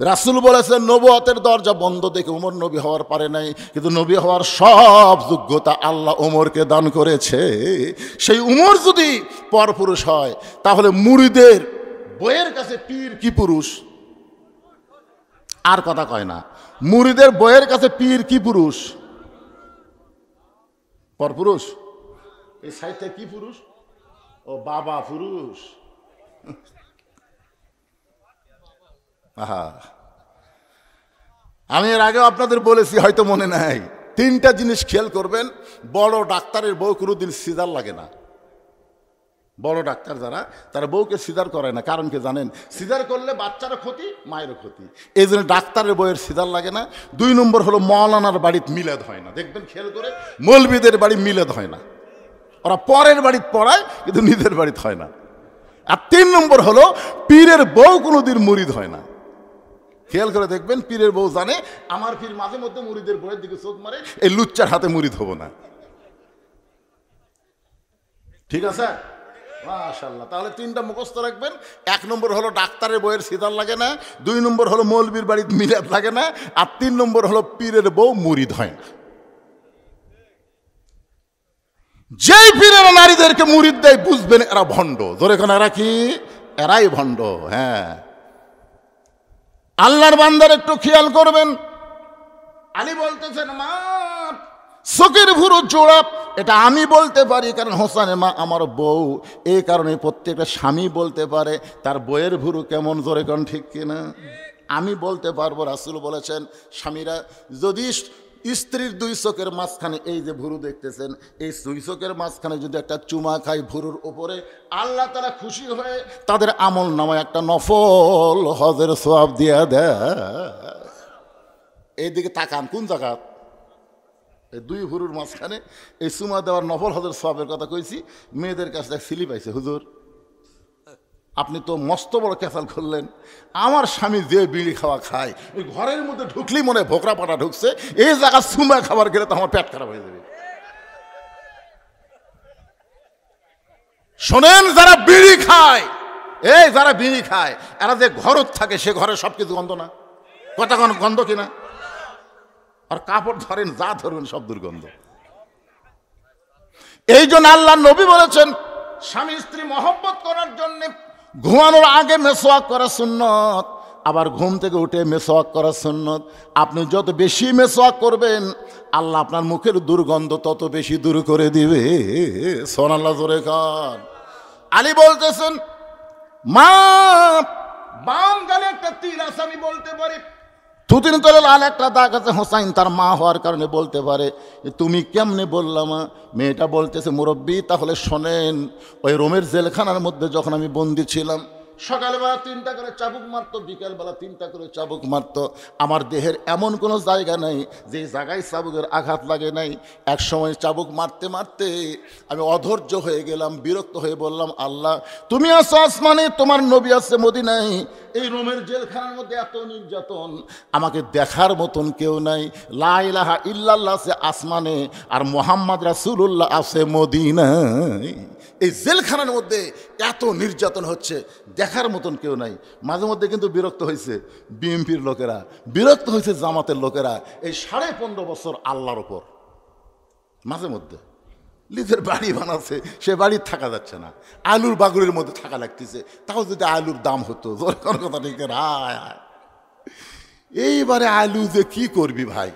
রাসূল বলেছেন নবুয়তের দরজা বন্ধ দেখে ওমর নবী হওয়ার পারে নাই, কিন্তু নবী হওয়ার সব যোগ্যতা আল্লাহ ওমরকে দান করেছে। সেই ওমর যদি পরপুরুষ হয়, তাহলে মুরিদের বইয়ের কাছে পীর কি পুরুষ? আর কথা কয় না, মুরিদের বইয়ের কাছে পীর কি পুরুষ? পরপুরুষ। এই সাইডটা কি পুরুষ? ও বাবা পুরুষ। আহা, আমি এর আগেও আপনাদের বলেছি, হয়তো মনে নাই। তিনটা জিনিস খেয়াল করবেন, বড় ডাক্তারের বউ কোনোদিন সিজার লাগে না। বড় ডাক্তার যারা, তারা বউকে সিজার করে না। কারণ কি জানেন? সিজার করলে বাচ্চারও ক্ষতি, মায়েরও ক্ষতি। এই জন্য ডাক্তারের বউয়ের সিজার লাগে না। 2 নম্বর হলো মৌলানার বাড়িতে মিলাদ হয় না। দেখবেন খেয়াল করে, মৌলবীদের বাড়ি মিলাদ হয় না। ওরা পরের বাড়িতে পড়ায়, কিন্তু নিজের বাড়িতে হয় না। আর 3 নম্বর হলো পীরের বউ কোনোদিন মুরিদ হয় না। খেয়াল করে দেখবেন, পীরের বউ জানে আমার পীর মাঝে মধ্যে মুরিদের বউয়ের দিকে চোখ মারে, এই লুচ্চার হাতে মুরিদ হবো না। ঠিক আছে? মাশাআল্লাহ। তাহলে 3টা মুখস্থ রাখবেন। 1 নম্বর হলো ডাক্তারের বউয়ের সিজার লাগে না, 2 নম্বর হলো মৌলবীর বাড়িতে মিলাদ লাগে না, আর 3 নম্বর হলো পীরের বউ মুরিদ হয় না। যেই পীরেরা নারীদেরকে মুরিদ দেয়, বুঝবেন এরা ভণ্ড। জোরে কোন এরা কি? এরাই ভণ্ড। হ্যাঁ, আল্লাহর বান্দার একটু খেয়াল করবেন। আলী বলতেছেন মা চোখের ভুরু জোড়া, এটা আমি বলতে পারি, কারণ হোসেনের মা আমার বউ। এই কারণে প্রত্যেকটা স্বামী বলতে পারে তার বইয়ের ভুরু কেমন। জোরে কোন ঠিক কিনা? আমি বলতে পারবো। রাসূল বলেছেন, স্বামীরা যদি স্ত্রীর 2 চোখের মাঝখানে, এই যে ভুরু দেখতেছেন, এই 2 চোখের মাঝখানে যদি একটা চুমা খায় ভুরুর উপরে, আল্লাহ তাআলা খুশি হয়ে তাদের আমল নামায় একটা নফল হজের সওয়াব দিয়ে দেয়। এইদিকে তাকান, কোন জায়গা? এই 2 ভুরুর মাঝখানে এই চুমা দেওয়ার নফল হজের সওয়াবের কথা কইছি। মেয়েদের কাছে এক স্লিপ আইছে, হুজুর আপনি তো মস্ত বড় ক্যাসাল করলেন। আমার স্বামী যে বিড়ি খাওয়া খায়, ওই ঘরের মধ্যে ঢুকলেই মনে হয় ভোকরা পাটা ঢুকছে, এই জায়গা চুমা খাবার গেলে তো আমার পেট খারাপ হয়ে যাবে। শোনেন, যারা বিড়ি খায়, এই যারা বিড়ি খায়, এরা যে ঘরত থাকে, সে ঘরে সবকিছু গন্ধ না? কথা গন্ধ কিনা? আর কাপড় ধরেন, যা ধরবেন সব দুর্গন্ধ। এই জন্য আল্লাহ নবী বলেছেন, স্বামী স্ত্রী মহব্বত করার জন্য ঘুমানোর আগে মেসওয়াক করা সুন্নত, আবার ঘুম থেকে উঠে মেসওয়াক করা সুন্নত। আপনি যত বেশি মেসওয়াক করবেন, আল্লাহ আপনার মুখের দুর্গন্ধ তত বেশি দূর করে দিবে। সুবহানাল্লাহ, জোরে খান। আলী বলতেছেন, মা বাম গালে একটা তীর আছে, আমি বলতে পারি। থুতির তলে লাল একটা দাগ আছে। হোসাইন তার মা হওয়ার কারণে বলতে পারে, তুমি কেমনে বললাম? মেয়েটা বলতেছে, মুরব্বী তাহলে শোনেন, ওই রোমের জেলখানার মধ্যে যখন আমি বন্দি ছিলাম, সকালবেলা 3টা করে চাবুক মারতো, বিকেলবেলা 3টা করে চাবুক মারতো। আমার দেহের এমন কোনো জায়গা নাই যে জায়গায় চাবুকের আঘাত লাগে নাই। এক সময় চাবুক মারতে মারতে আমি অধৈর্য হয়ে গেলাম, বিরক্ত হয়ে বললাম, আল্লাহ তুমি আছো আসমানে, তোমার নবী আছে মদিনায়, এই রোমের জেলখানার মধ্যে এত নির্যাতন, আমাকে দেখার মতন কেউ নাই। লা ইলাহা ইল্লাল্লাহ আছে আসমানে, আর মুহাম্মদ রাসূলুল্লাহ আছে মদিনায়। এই জেলখানার মধ্যে এত নির্যাতন হচ্ছে, দেখার মতন কেউ নাই। মাঝে মধ্যে কিন্তু বিরক্ত হয়েছে বিএনপির লোকেরা, বিরক্ত হয়েছে জামাতের লোকেরা, এই 15.5 বছর আল্লাহর ওপর। মাঝে মধ্যে নিজের বাড়ি বানাচ্ছে, সে বাড়ি থাকা যাচ্ছে না, আলুর বাগুরের মধ্যে থাকা লাগতেছে। তাও যদি আলুর দাম হতো, কোনো কথা ঠিক না। এইবারে আলু যে কি করবি ভাই,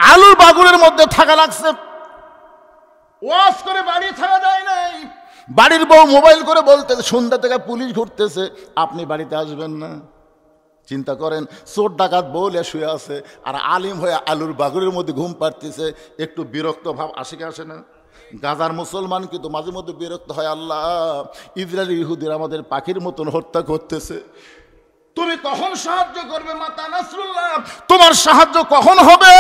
আলুর বাগুরের মধ্যে থাকা লাগছে। ওয়াজ করে বাড়ি থাকা যায় নাই। বাড়ির বউ মোবাইল করে বলতেছে, সন্ধ্যা থেকে পুলিশ ঘুরতেছে, আপনি বাড়িতে আসবেন না। চিন্তা করেন, চোর ডাকাত বউলে শুয়ে আছে, আর আলিম হয়ে আলুর বাগুরের মধ্যে ঘুম পাড়তেছে। একটু বিরক্ত ভাব আসে কি আসে না? গাজার মুসলমান কিন্তু মাঝে মধ্যে বিরক্ত হয়, আল্লাহ ইসরায়েলি ইহুদিরা আমাদের পাখির মতন হত্যা করতেছে, তুমি কখন সাহায্য করবে? মাতা নাসরুল্লাহ, তোমার সাহায্য কখন হবে?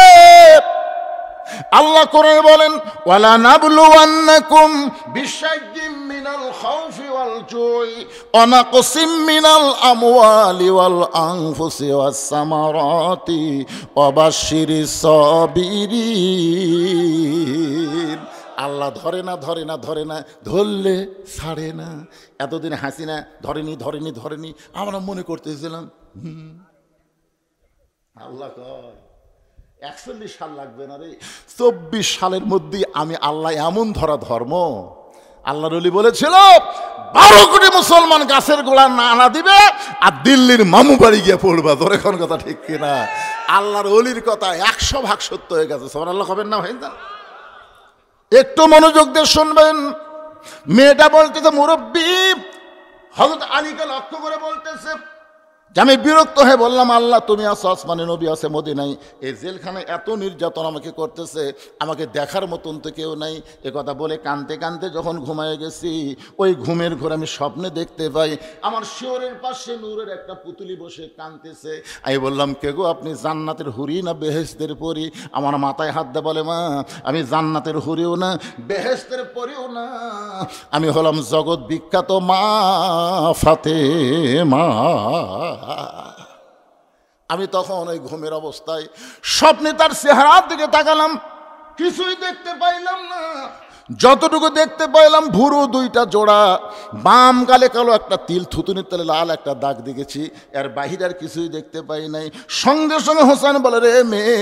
আল্লাহ কোরআনে বলেন, ওয়ালা নাবলুওয়ান্নাকুম বিশাইয়্যিম মিনাল খাউফি ওয়াল জুই ওয়া নাকসিম মিনাল আমওয়ালি ওয়াল আনফুসি ওয়াস সামারাতি ওয়া বাশশিরিস সাবিরিন। আল্লাহ ধরে না ধরে না ধরে না, ধরলে ছাড়ে না। এতদিন হাসিনা ধরেনি ধরেনি ধরেনি, আমরা মনে করতেছিলাম আল্লাহ কয় 41 সাল লাগবে না রে, 24 সালের মধ্যে আমি আল্লাহ এমন ধরা ধর্ম। আল্লাহর ওলি বলেছিল 12 কোটি মুসলমান গাছের গোড়া না দিবে আর দিল্লির মামু বাড়ি গিয়ে পড়বা। তোর এখন কথা ঠিক কিনা? আল্লাহর ওলির কথা 100 ভাগ সত্য হয়ে গেছে। সুবহানাল্লাহ হবেন না ভাই? একটু মনোযোগ দিয়ে শুনবেন। মেয়েটা বলতেছে, মুরব্বী হযরত আলীকে লক্ষ্য করে বলতেছে যে আমি বিরক্ত হয়ে বললাম, আল্লাহ তুমি আছো আসমানে, নবী আছে মদিনায়, এই জেলখানায় এত নির্যাতন আমাকে করতেছে, আমাকে দেখার মতন তো কেউ নাই। এ কথা বলে কাঁদতে কাঁদতে যখন ঘুমায় গেছি, ওই ঘুমের ঘরে আমি স্বপ্নে দেখতে পাই আমার শিয়রের পাশে নূরের একটা পুতুলি বসে কাঁদতেছে। আমি বললাম, কে গো আপনি? জান্নাতের হুরি না বেহেশতের পরি? আমার মাথায় হাত দিয়ে বলে, মা আমি জান্নাতের হুরিও না বেহেশতের পরিও না, আমি হলাম জগৎ বিখ্যাত মা ফাতেমা। আমি তখন ওই ঘুমের অবস্থায় স্বপ্নে তার চেহারার দিকে তাকালাম, কিছুই দেখতে পাইলাম না। যতটুকু দেখতে পাইলাম ভুরু 2টা জোড়া, বাম গালে কালো একটা তিল, থুতুনির তলে লাল একটা দাগ দেখেছি, এর বাহিরে আর কিছুই দেখতে পাই নাই। সঙ্গে সঙ্গে হোসেন বলে, রে মেয়ে,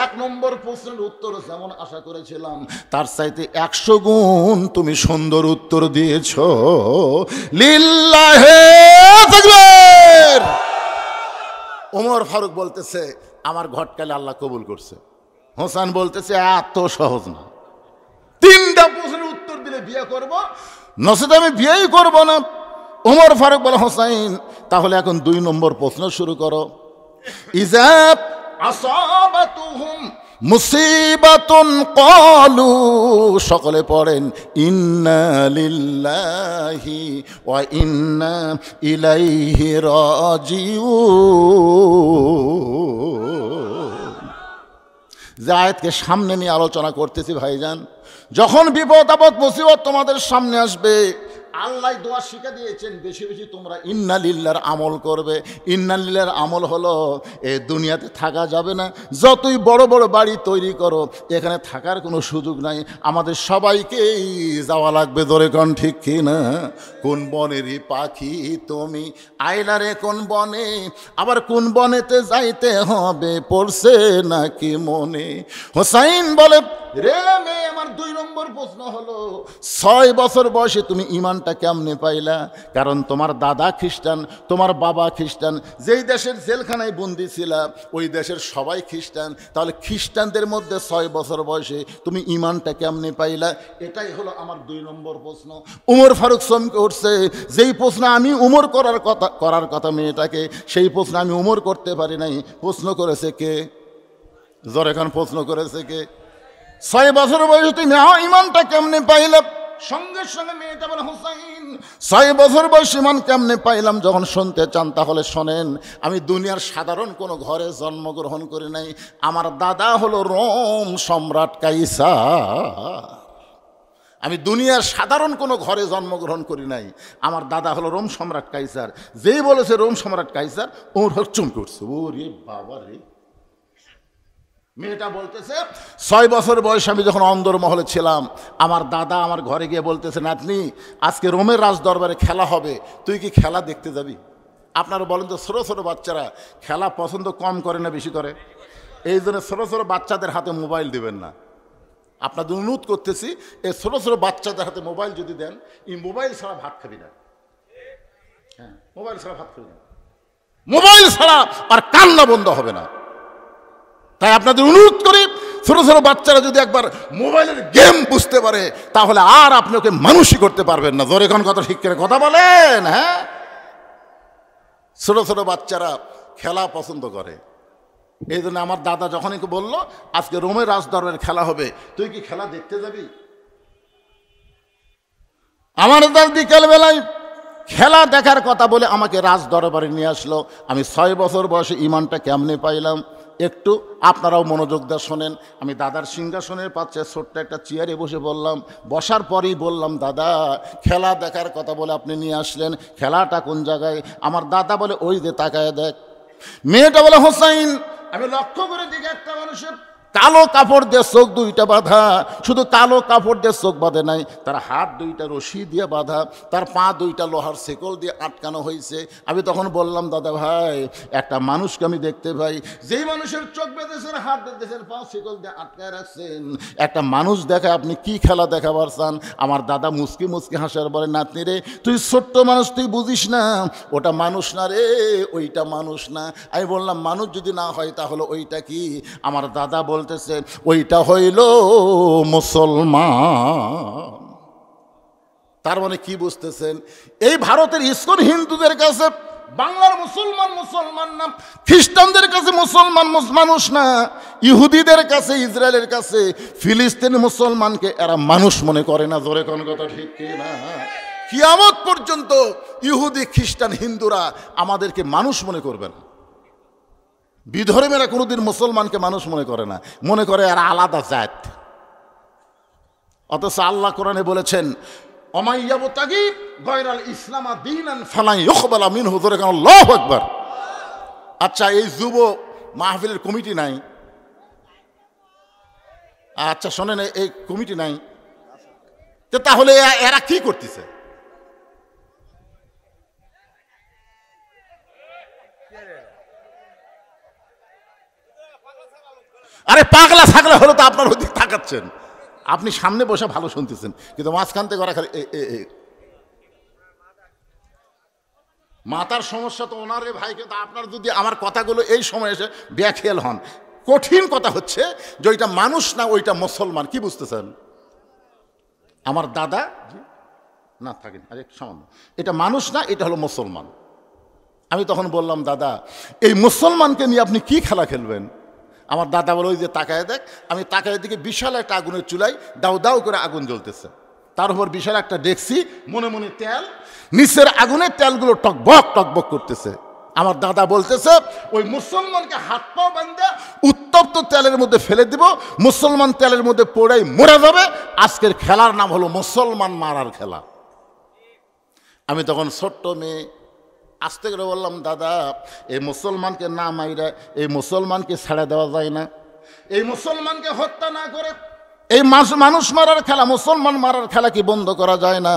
1 নম্বর প্রশ্নের উত্তর যেমন আশা করেছিলাম তার চাইতে 100 গুণ তুমি সুন্দর উত্তর দিয়েছ। লিল্লাহে তাকবীর। ওমর ফারুক বলতেছে, আমার ঘটকালে আল্লাহ কবুল করছে। হোসেন বলতেছে, এত সহজ না, 3টা প্রশ্নের উত্তর দিলে বিয়ে করব, নচেত আমি বিয়েই করব না। ওমর ফারুক বলে, হোসাইন তাহলে এখন 2 নম্বর প্রশ্ন শুরু করো। ইজাব আসাবাতুহুম মুসিবাতুন ক্বালু, সকলে পড়েন ইন্না লিল্লাহি ওয়া ইন্না ইলাইহি রাজিউন। যে আয়াতকে সামনে নিয়ে আলোচনা করতেছি ভাইজান, যখন বিপদ আপদ মুসিবত তোমাদের সামনে আসবে, আল্লাহ দোয়া শিখে দিয়েছেন বেশি বেশি তোমরা ইন্না লিল্লাহর আমল করবে। ইন্না লিল্লাহর আমল হলো এই দুনিয়াতে থাকা যাবে না, যতই বড় বড় বাড়ি তৈরি করো এখানে থাকার কোনো সুযোগ নাই, আমাদের সবাইকেই যাওয়া লাগবে। ধরে কোন ঠিক কি না? কোন বনেরই পাখি তুমি আইলারে কোন বনে, আবার কোন বনেতে যাইতে হবে পড়ছে নাকি মনে। হোসাইন বলে, রে মেয়ে, আমার 2 নম্বর প্রশ্ন হলো 6 বছর বয়সে তুমি ইমানটা কেমনে পাইলা? কারণ তোমার দাদা খ্রিস্টান, তোমার বাবা খ্রিস্টান, যেই দেশের জেলখানায় বন্দি ছিলা ওই দেশের সবাই খ্রিস্টান, তাহলে খ্রিস্টানদের মধ্যে 6 বছর বয়সে তুমি ইমানটা কেমনে পাইলা? এটাই হলো আমার 2 নম্বর প্রশ্ন। উমর ফারুক চমকে উঠছে, যেই প্রশ্ন আমি উমর করার কথা মেয়েটাকে, সেই প্রশ্ন আমি উমর করতে পারি নাই। প্রশ্ন করেছে কে? জোরে খান, প্রশ্ন করেছে কে? 6 বছর বয়সে তুমি ইমানটা কেমনে পাইলাম? সঙ্গে সঙ্গে মেয়েটা বলে, হোসাইন 6 বছর বয়স ইমান কেমনে পাইলাম যখন শুনতে চান তাহলে শোনেন। আমি দুনিয়ার সাধারণ কোনো ঘরে জন্মগ্রহণ করি নাই, আমার দাদা হলো রোম সম্রাট কাইসার। আমি দুনিয়ার সাধারণ কোনো ঘরে জন্মগ্রহণ করি নাই, আমার দাদা হলো রোম সম্রাট কাইসার। যেই বলেছে রোম সম্রাট কাইসার, ওর চমকে উঠছে, ও রে বাবা রে। মেয়েটা বলতেছে, 6 বছর বয়স আমি যখন অন্দরমহলে ছিলাম, আমার দাদা আমার ঘরে গিয়ে বলতেছে, নাতনি আজকে রোমের রাজ দরবারে খেলা হবে, তুই কি খেলা দেখতে যাবি? আপনারা বলেন তো, ছোটো ছোটো বাচ্চারা খেলা পছন্দ কম করে না বেশি করে? এই জন্য ছোটো ছোটো বাচ্চাদের হাতে মোবাইল দেবেন না। আপনাদের অনুরোধ করতেছি, এই ছোটো ছোটো বাচ্চাদের হাতে মোবাইল যদি দেন, এই মোবাইল ছাড়া ভাত খাবি না। হ্যাঁ, মোবাইল ছাড়া ভাত খাবি না, মোবাইল ছাড়া আর কান্না বন্ধ হবে না। তাই আপনাদের অনুরোধ করি, ছোট ছোট বাচ্চারা যদি একবার মোবাইলের গেম বুঝতে পারে তাহলে আর আপনি ওকে মানুষই করতে পারবেন না। জোরে কোন কথা ঠিক করে কথা বলেন? হ্যাঁ, ছোট ছোট বাচ্চারা খেলা পছন্দ করে। এই জন্য আমার দাদা যখনই বললো আজকে রোমের রাজদরবারে খেলা হবে, তুই কি খেলা দেখতে যাবি? আমার দাদা বিকেলবেলায় খেলা দেখার কথা বলে আমাকে রাজদরবারে নিয়ে আসলো। আমি 6 বছর বয়সে ইমানটা কেমনে পাইলাম? একটু আপনারাও মনোযোগ দিয়ে শোনেন। আমি দাদার সিংহাসনের পাশে ছোট্ট একটা চেয়ারে বসে বললাম, বসার পরেই বললাম, দাদা খেলা দেখার কথা বলে আপনি নিয়ে আসলেন, খেলাটা কোন জায়গায়? আমার দাদা বলে, ওই যে তাকায় দেখ। মেয়েটা বলে, হোসাইন। আমি লক্ষ্য করে দিকে একটা মানুষের কালো কাপড় দিয়ে চোখ দুইটা বাঁধা, শুধু কালো কাপড় দিয়ে চোখ বাঁধে নাই, তার হাত দুইটা রশি দিয়ে বাঁধা, তার পা দুইটা লোহার শেকল দিয়ে আটকানো হয়েছে। আমি তখন বললাম, দাদা ভাই, একটা মানুষকে আমি দেখতে পাই, যেই মানুষের চোখ বেঁধেছেন, হাত বেঁধেছেন, পা শেকল দিয়ে আটকায় রাখছেন, একটা মানুষ দেখে আপনি কি খেলা দেখাবার চান? আমার দাদা মুচকি মুচকি হাসার বলে, নাতনি রে, তুই ছোট্ট মানুষ, তুই বুঝিস না, ওটা মানুষ না রে, ওইটা মানুষ না। আমি বললাম, মানুষ যদি না হয় তাহলে ওইটা কি? আমার দাদা বলতেছে, ওইটা হইল মুসলমান। তার মানে কি বুঝতেছেন? এই ভারতের ইসকন হিন্দুদের কাছে বাংলার মুসলমান মুসলমান না, খ্রিস্টানদের কাছে মুসলমান মানুষ না, ইহুদিদের কাছে, ইসরায়েলের কাছে ফিলিস্তিন মুসলমানকে এরা মানুষ মনে করে না। জোরে কোন কথা ঠিক কি না? কিয়ামত পর্যন্ত ইহুদি, খ্রিস্টান, হিন্দুরা আমাদেরকে মানুষ মনে করবে না। বিধর্মীরা কোনোদিন মুসলমানকে মানুষ মনে করে না, মনে করে এরা আলাদা জাত। অথচ আল্লাহ কোরআনে বলেছেন, অমাইয়াবতাগি গায়রাল ইসলাম দীনান ফালা ইউকবালা মিনহু। আল্লাহু আকবার। আচ্ছা, এই যুব মাহফিলের কমিটি নাই? আচ্ছা শোনেন, এই কমিটি নাই, তাহলে এরা কি করতেছে? আরে পাগলা ছাগলা হলো তো আপনার ওদিক তাকাচ্ছেন। আপনি সামনে বসে ভালো শুনতেছেন, কিন্তু মাঝখান থেকে ওরা খালি মাথার সমস্যা তো ওনার রে ভাই। কিন্তু আপনার যদি আমার কথাগুলো এই সময় এসে ব্যাখ্যাল হন, কঠিন কথা হচ্ছে যে ওইটা মানুষ না, ওইটা মুসলমান। কি বুঝতেছেন? আমার দাদা না থাকেন, আরে সামান্য, এটা মানুষ না, এটা হলো মুসলমান। আমি তখন বললাম, দাদা এই মুসলমানকে নিয়ে আপনি কি খেলা খেলবেন? আমার দাদা বলে, ওই যে তাকায় দেখ। আমি তাকায় দিকে বিশাল একটা আগুনের চুলায় দাউ দাউ করে আগুন জ্বলতেছে, তার উপর বিশাল একটা ডেকসি, মনে মনে তেল, নিচের আগুনের তেলগুলো টকবক টকবক করতেছে। আমার দাদা বলতেছে, ওই মুসলমানকে হাত পাও বাঁধে উত্তপ্ত তেলের মধ্যে ফেলে দিব, মুসলমান তেলের মধ্যে পড়াই মরে যাবে। আজকের খেলার নাম হলো মুসলমান মারার খেলা। আমি তখন ছোট্ট মেয়ে আস্তে করে বললাম, দাদা এই মুসলমানকে না মাইরা এই মুসলমানকে ছেড়ে দেওয়া যায় না? এই মুসলমানকে হত্যা না করে এই মানুষ মারার খেলা, মুসলমান মারার খেলা কি বন্ধ করা যায় না?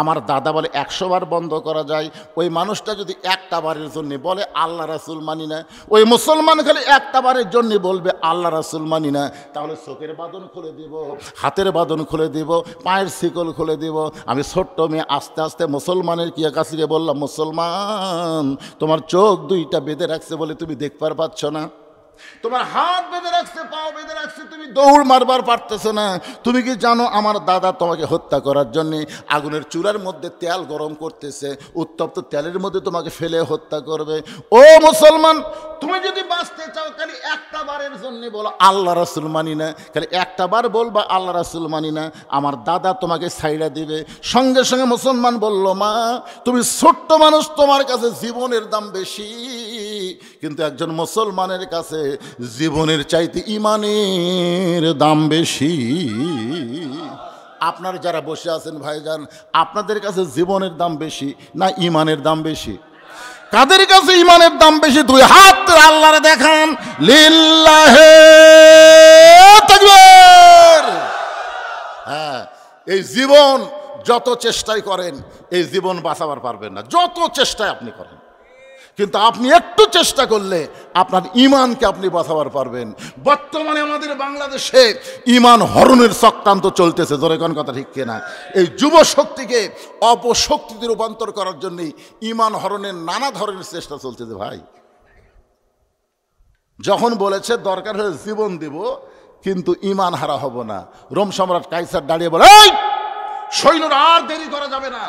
আমার দাদা বলে, 100 বার বন্ধ করা যায়। ওই মানুষটা যদি একটা বারের জন্য বলে আল্লাহ রাসূল মানি না, ওই মুসলমান খালি একটা বারের জন্য বলবে আল্লাহ রাসূল মানি না, তাহলে চোখের বাঁধন খুলে দিব, হাতের বাঁধন খুলে দিব, পায়ের শিকল খুলে দিব। আমি ছোট্ট মেয়ে আস্তে আস্তে মুসলমানের কি কাছে বললাম, মুসলমান তোমার চোখ দুইটা বেঁধে রাখছে বলে তুমি দেখবার পাচ্ছ না, তোমার হাত বেঁধে রাখছে, পাও বেঁধে রাখছে, তুমি দৌড় মারবার পারতেছো না। তুমি কি জানো আমার দাদা তোমাকে হত্যা করার জন্য আগুনের চুলার মধ্যে তেল গরম করতেছে, উত্তপ্ত তেলের মধ্যে তোমাকে ফেলে হত্যা করবে। ও মুসলমান, তুমি যদি বাঁচতে চাও খালি একটা বারের জন্য বলো আল্লাহ রাসূল মানি না, খালি একটা বার বলবা আল্লাহ রাসূল মানি না, আমার দাদা তোমাকে ছাইড়া দিবে। সঙ্গে সঙ্গে মুসলমান বলল, মা তুমি ছোট্ট মানুষ, তোমার কাছে জীবনের দাম বেশি, কিন্তু একজন মুসলমানের কাছে জীবনের চাইতে ঈমানের দাম বেশি। আপনার যারা বসে আছেন ভাইজান, আপনাদের কাছে জীবনের দাম বেশি না ঈমানের দাম বেশি? কাদের কাছে ঈমানের দাম বেশি? দুই হাত আল্লাহরে দেখান, লিল্লাহে তাকবীর। হ্যাঁ, এই জীবন যত চেষ্টাই করেন এই জীবন বাঁচাবার পারবেন না, যত চেষ্টায় আপনি করেন, কিন্তু আপনি একটু চেষ্টা করলে আপনার ঈমানকে আপনি বাঁচাবার পারবেন। বর্তমানে আমাদের বাংলাদেশে ঈমান হরণের চক্রান্ত চলতেছে, জোরে কোন কথা ঠিক কিনা? এই যুব শক্তিকে অপশক্তিতে রূপান্তর করার জন্য ঈমান হরণের নানা ধরনের চেষ্টা চলতেছে। ভাই যখন বলেছে দরকার হলে জীবন দিব কিন্তু ঈমান হারা হব না, রোম সম্রাট কাইসার দাঁড়িয়ে বলে, এই সৈন্যরা আর দেরি করা যাবে না,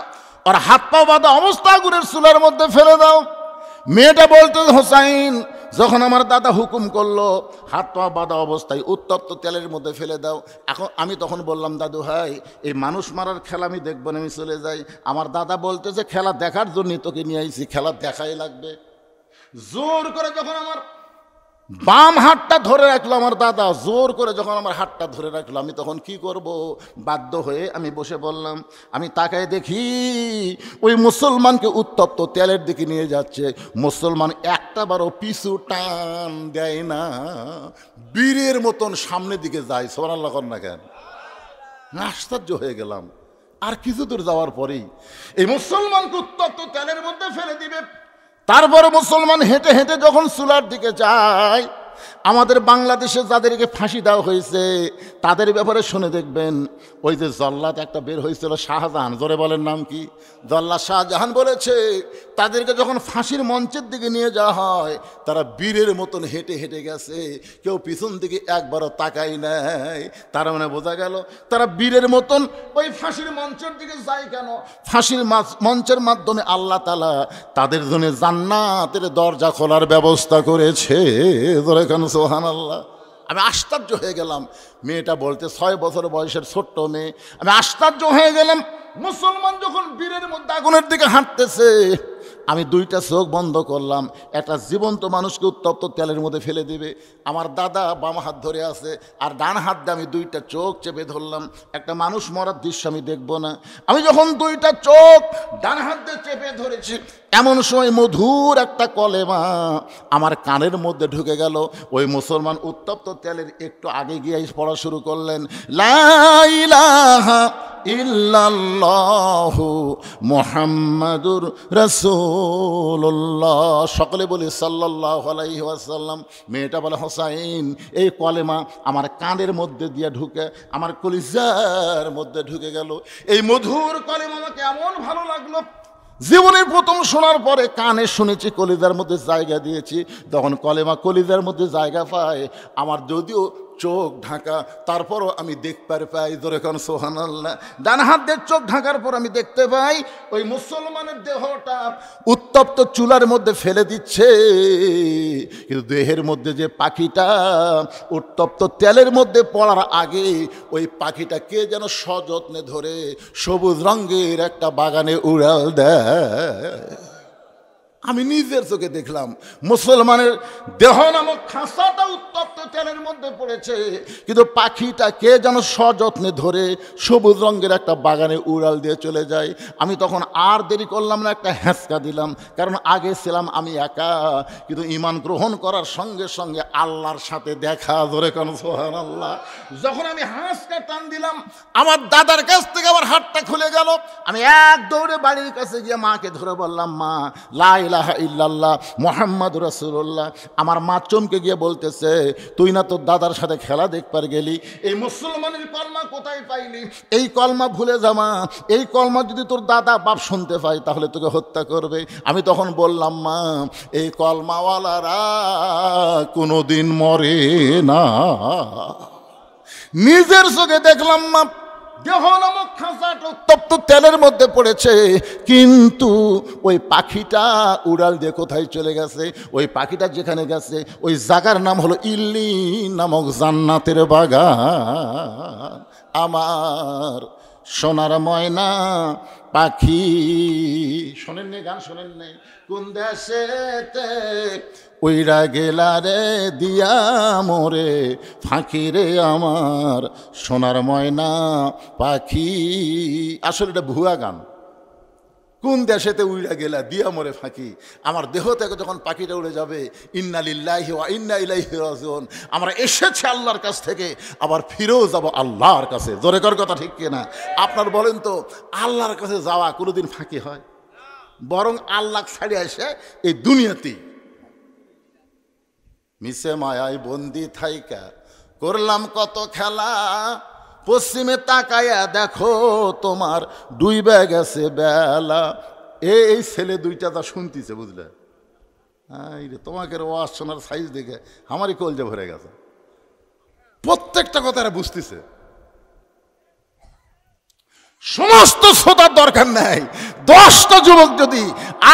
আর হাত পা বাঁধা অবস্থা আগুনের চুলার মধ্যে ফেলে দাও। মেয়েটা বলতো, হোসাইন যখন আমার দাদা হুকুম করলো হাত পা বাঁধা অবস্থায় উত্তপ্ত তেলের মধ্যে ফেলে দাও। এখন আমি তখন বললাম, দাদু ভাই এই মানুষ মারার খেলা আমি দেখবো না, আমি চলে যাই। আমার দাদা বলতেছে, খেলা দেখার জন্য তোকে নিয়ে আইছি, খেলা দেখাই লাগবে। জোর করে যখন আমার বাম হাতটা ধরে রাখলো আমার দাদা, জোর করে যখন আমার হাতটা ধরে রাখলো, আমি তখন কি করব, বাধ্য হয়ে আমি বসে বললাম। আমি তাকায় দেখি ওই মুসলমানকে উত্তপ্ত তেলের দিকে নিয়ে যাচ্ছে। মুসলমান একটা বারও পিছু টান দেয় না, বীরের মতন সামনের দিকে যায়। সুবহানাল্লাহ কর না কেন? আশ্চর্য হয়ে গেলাম। আর কিছু দূর যাওয়ার পরেই এই মুসলমানকে উত্তপ্ত তেলের মধ্যে ফেলে দিবে। তারপরে মুসলমান হেঁটে হেঁটে যখন চুলার দিকে যায়, আমাদের বাংলাদেশে যাদেরকে ফাঁসি দেওয়া হয়েছে তাদের ব্যাপারে শুনে দেখবেন, ওই যে জল্লাদ একটা বের হয়েছিল শাহজাহান, জোরে বলেন নাম কি? জল্লাদ শাহজাহান বলেছে তাদেরকে যখন ফাঁসির মঞ্চের দিকে নিয়ে যাওয়া হয়, তারা বীরের মতন হেঁটে হেঁটে গেছে, কেউ পিছন দিকে একবারও তাকাই নাই। তার মানে বোঝা গেল তারা বীরের মতন ওই ফাঁসির মঞ্চের দিকে যায় কেন? ফাঁসির মঞ্চের মাধ্যমে আল্লাহ তাআলা তাদের জন্য জান্নাতের দরজা খোলার ব্যবস্থা করেছে। ধরে কেন? সুবহানাল্লাহ। আমি আশ্চর্য হয়ে গেলাম। মেয়েটা বলতে 6 বছর বয়সের ছোট্ট মেয়ে। আমি আশ্চর্য হয়ে গেলাম, মুসলমান যখন বীরের মধ্যে আগুনের দিকে হাঁটতেছে, আমি দুইটা চোখ বন্ধ করলাম। একটা জীবন্ত মানুষকে উত্তপ্ত তেলের মধ্যে ফেলে দিবে, আমার দাদা বাম হাত ধরে আছে, আর ডান হাত দিয়ে আমি দুইটা চোখ চেপে ধরলাম। একটা মানুষ মরার দৃশ্য আমি দেখব না। আমি যখন দুইটা চোখ ডান হাত দিয়ে চেপে ধরেছি, এমন সময় মধুর একটা কলেমা আমার কানের মধ্যে ঢুকে গেল। ওই মুসলমান উত্তপ্ত তেলের একটু আগে গিয়ে পড়া শুরু করলেন, লা ইলাহা ইল্লাল্লাহু মুহাম্মাদুর রাসূলুল্লাহ। সকলে বলি সাল্লাল্লাহু আলাইহি ওয়াসাল্লাম। মেয়েটা বলে, হোসাইন, এই কলেমা আমার কানের মধ্যে দিয়ে ঢুকে আমার কলিজার মধ্যে ঢুকে গেল। এই মধুর কলেমা আমাকে এমন ভালো লাগলো, জীবনের প্রথম শোনার পরে কানে শুনেছি, কলিজার মধ্যে জায়গা দিয়েছি। তখন কলেমা কলিজার মধ্যে জায়গা পায়, আমার যদিও চোখ ঢাকা, তারপরও আমি দেখতে পাই। ধরে কোন সুবহানাল্লাহ। ডান হাত দিয়ে চোখ ঢাকার পর আমি দেখতে পাই ওই মুসলমানের দেহটা উত্তপ্ত চুলার মধ্যে ফেলে দিচ্ছে, কিন্তু দেহের মধ্যে যে পাখিটা উত্তপ্ত তেলের মধ্যে পড়ার আগে ওই পাখিটা কে যেন সযত্নে ধরে সবুজ রঙের একটা বাগানে উড়াল দেয়। আমি নিজের চোখে দেখলাম মুসলমানের দেহ নামক খাঁচাটা উত্তপ্ত তেলের মধ্যে পড়েছে, কিন্তু পাখিটা কে যেন সযত্নে ধরে সবুজ রঙের একটা বাগানে উড়াল দিয়ে চলে যায়। আমি তখন আর দেরি করলাম না, একটা হ্যাঁচকা দিলাম। কারণ আগে ছিলাম আমি একা, কিন্তু ঈমান গ্রহণ করার সঙ্গে সঙ্গে আল্লাহর সাথে দেখা। ধরে কোন সুবহানাল্লাহ। যখন আমি হ্যাঁচকা টান দিলাম, আমার দাদার কাছ থেকে আমার হাতটা খুলে গেল। আমি এক দৌড়ে বাড়ির কাছে গিয়ে মাকে ধরে বললাম, মা, লা ইলাহা ইল্লাল্লাহ মুহাম্মাদুর রাসূলুল্লাহ। আমার মা চমকে গিয়ে বলতেছে, তুই না তোর দাদার সাথে খেলা দেখবার গেলি, এই মুসলমানের কলমা কোথায় পাইলি? এই কলমা ভুলে যা মা, এই কলমা যদি তোর দাদা বাপ শুনতে পায় তাহলে তোকে হত্যা করবে। আমি তখন বললাম, মা, এই কলমাওয়ালারা কোনোদিন মরে না। নিজের চোখে দেখলাম মা, দেহ নামক খাঁচাটা উত্তপ্ত তেলের মধ্যে পড়েছে, কিন্তু ওই পাখিটা উড়াল দিয়ে কোথায় চলে গেছে? ওই পাখিটা যেখানে গেছে ওই জায়গার নাম হলো ইল্লিন নামক জান্নাতের বাগান। আমার সোনার ময়না পাখি, শোনেন নি গান? শোনেন নাই? কোন দেশেতে উইরা গেলা রে দিয়া মোরে ফাঁকি রে আমার সোনার ময়না পাখি। আসলে এটা ভুয়া গান। কোন দেশেতে উইরা গেলা দিয়া মোরে ফাঁকি, আমার দেহ থেকে যখন পাখিটা উড়ে যাবে, ইন্না লিল্লাহি ওয়া ইন্না ইলাইহি রাজিউন। আমরা এসেছি আল্লাহর কাছ থেকে, আবার ফিরেও যাব আল্লাহর কাছে। জোরে কর কথা, ঠিক কিনা? আপনার বলেন তো, আল্লাহর কাছে যাওয়া কোনোদিন ফাঁকি হয়? বরং আল্লাহ ছাড়িয়ে আসে এই দুনিয়াতেই। মিশে মায়ায় বন্দি থাইকা করলাম কত খেলা, পশ্চিমে তাকায়া দেখো তোমার ডুইবে গেছে বেলা। এই ছেলে দুইটা তা শুনতেছে, বুঝলে? তোমাকে ওয়াজ শোনার সাইজ দেখে আমারই কলজে ভরে গেছে। প্রত্যেকটা কথা এরা বুঝতেছে। সমস্ত শ্রোতার দরকার নেই। 10টা যুবক যদি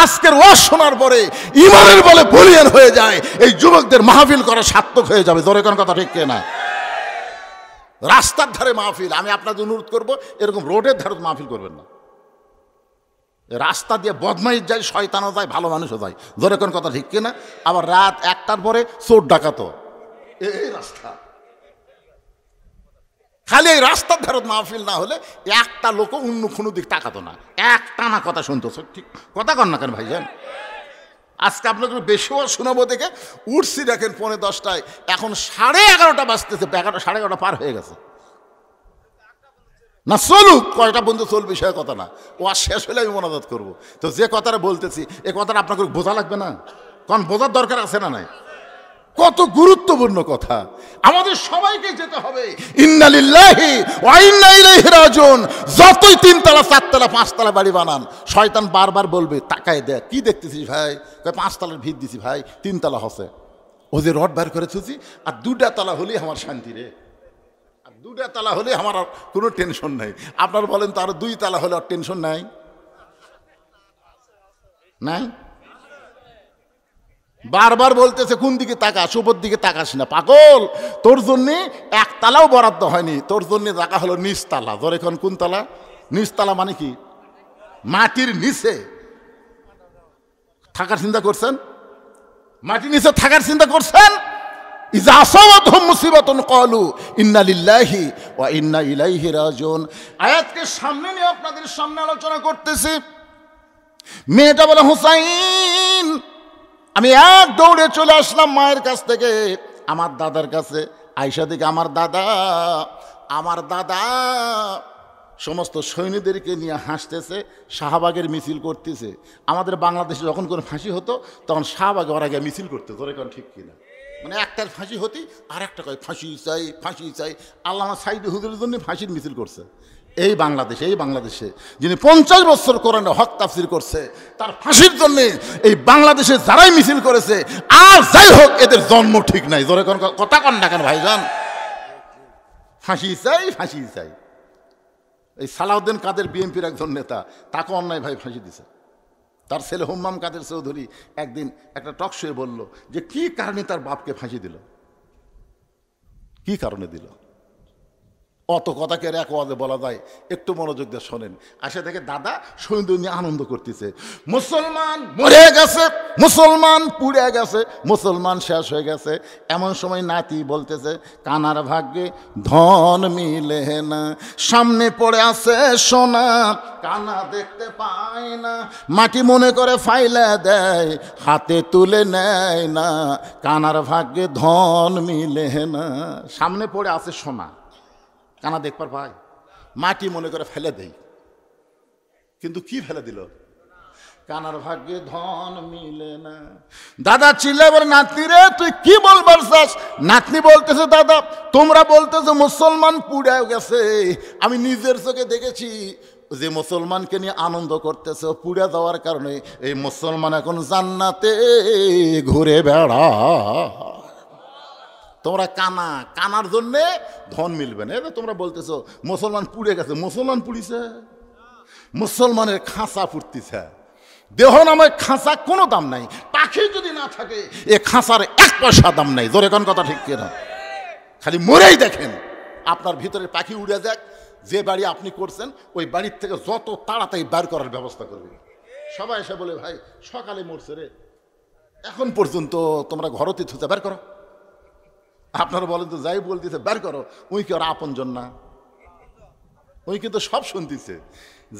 আজকের ওয়াজ শোনার পরে ঈমানের বলে বলিয়ান হয়ে যায়, এই যুবকদের মাহফিল করা সার্থক হয়ে যাবে। জোরে কোন কথা, ঠিক কিনা? রাস্তার ধারে মাহফিল, আমি আপনাদের অনুরোধ করবো, এরকম রোডের ধারে মাহফিল করবেন না। রাস্তা দিয়ে বদমাইশ যায়, শয়তানও যায়, ভালো মানুষও যায়, জোরে কোন কথা ঠিক কিনা? আবার রাত 1টার পরে চোর ডাকাতো, এই রাস্তা। খালি এই রাস্তার ধারত মাহফিল না হলে একটা লোক অন্য কোনো দিক তাকাতো না, একটা না কথা শুনতো। ঠিক কথা কন না কেন ভাইজান? আজকে আপনাকে বেশিও শোনাবো দেখে উঠছি দেখেন 10:45, এখন 11:30 বাজতেছে, 11:30 পার হয়ে গেছে। না চলুক, কয়টা বন্ধু চলবে সে কথা না, ও আর শেষ হলে আমি মোনাজাত করবো। তো যে কথাটা বলতেছি এ কথাটা আপনাকে বোঝা লাগবে না? কারণ বোঝার দরকার আছে না নাই? কত গুরুত্বপূর্ণ কথা, আমাদের সবাইকে যেতে হবে। ইন্না লিল্লাহি ওয়া ইন্না ইলাইহি রাজিউন। যতই 3 তলা 4 তলা 5 তলা বাড়ি বানান, শয়তান বারবার বলবে তাকায় দেখ কি দেখতেছিস ভাই, 5 তলার ভিত দিছি ভাই, 3 তলা হচ্ছে, ও যে রড বার করে থুছি, আর 2টা তলা হলেই আমার শান্তি রে, আর 2টা তলা হলে আমার আর কোনো টেনশন নাই। আপনার বলেন তো, আর 2 তলা হলে আর টেনশন নাই? নাই? বারবার বলতেছে কোন দিকে তাকাস, উপর দিকে তাকাস না পাগল, তোর জন্য 1 তালাও বরাদ্দ হয়নি, তোর জন্য জায়গা হলো নিচতলা। ধরে এখন কোন তলা? নিচতলা মানে কি? মাটির নিচে থাকার চিন্তা করছেন? মাটির নিচে থাকার চিন্তা করছেন? ইজা আসাবাতহুম মুসিবাতুন ক্বালু ইন্না লিল্লাহি ওয়া ইন্না ইলাইহি রাজিউন। আয়াতকে সামনে নিয়ে আপনাদের সামনে আলোচনা করতেছি। মেয়েটা বলে, হুসাইন, আমি এক দৌড়ে চলে আসলাম মায়ের কাছ থেকে আমার দাদার কাছে। আয়েশা দিকে আমার দাদা সমস্ত সৈন্যদেরকে নিয়ে হাসতেছে, শাহবাগের মিছিল করতেছে। আমাদের বাংলাদেশে যখন কোনো ফাঁসি হতো তখন শাহবাগে ওরা গিয়ে মিছিল করতে, তোর এখন ঠিক কিনা? মানে একটার ফাঁসি হতি আর একটা কয় ফাঁসি চাই। আল্লামা সাইদি হুজুরের জন্য ফাঁসির মিছিল করছে এই বাংলাদেশে যিনি 50 বছর কোরআনে হক তাফসীর করছে, তার ফাঁসির জন্য এই বাংলাদেশে যারাই মিছিল করেছে, আর যাই হোক এদের জন্ম ঠিক নাই। জোরে কথা কন না কেন ভাইজান? ফাঁসি চাই। এই সালাউদ্দিন কাদের বিএনপির একজন নেতা, তাকে অন্যায় ভাই ফাঁসি দিছে। তার ছেলে হুম্মাম কাদের চৌধুরী একদিন একটা টক শোয়ে বলল যে কি কারণে তার বাপকে ফাঁসি দিল, কি কারণে দিল। অত কথাকে এক ওয়াজে বলা যায়? একটু মনোযোগ দিয়ে শোনেন। আসে দেখে দাদা সৈন্য নিয়ে আনন্দ করতেছে, মুসলমান মরে গেছে, মুসলমান পুড়ে গেছে, মুসলমান শেষ হয়ে গেছে। এমন সময় নাতি বলতেছে, কানার ভাগ্যে ধন মিলে না, সামনে পড়ে আছে সোনা, কানা দেখতে পায় না, মাটি মনে করে ফাইলা দেয়, হাতে তুলে নেয় না, কানার ভাগ্যে ধন মিলে না। সামনে পড়ে আছে সোনা, কানা দেখবার পাই, মাটি মনে করে ফেলে দেই, কিন্তু কি ফেলে দিল? কানার ভাগ্যে ধন মিলে না। দাদা চিল্লা বলে, নাতনি রে তুই কি বলবার চাস? নাতনি বলতেছে, দাদা তোমরা বলতেছো মুসলমান পুড়ে গেছে, আমি নিজের চোখে দেখেছি যে মুসলমানকে নিয়ে আনন্দ করতেছে, পুড়ে যাওয়ার কারণে এই মুসলমান এখন জান্নাতে ঘুরে বেড়া। তোমরা কানার জন্যে ধন মিলবে না। তোমরা বলতেছো মুসলমান পুড়ে গেছে, মুসলমান পুড়িছে, মুসলমানের খাঁচা ফুটতেছে। দেহ নামে খাঁচা কোনো দাম নাই, পাখি যদি না থাকে এ খাঁচার 1 পয়সা দাম নাই। জোরে কোন কথা ঠিক কিনা? খালি মরেই দেখেন, আপনার ভিতরে পাখি উড়ে যাক, যে বাড়ি আপনি করছেন ওই বাড়ির থেকে যত তাড়াতাড়ি বার করার ব্যবস্থা করবে। সবাই এসে বলে, ভাই সকালে মরছে রে, এখন পর্যন্ত তোমরা ঘরতে থুতে বার করো। আপনারা বলেন তো, যাই বলতেছে বের করো, ওই কি ওরা আপনজন না? ওই কিন্তু সব শুনতেছে।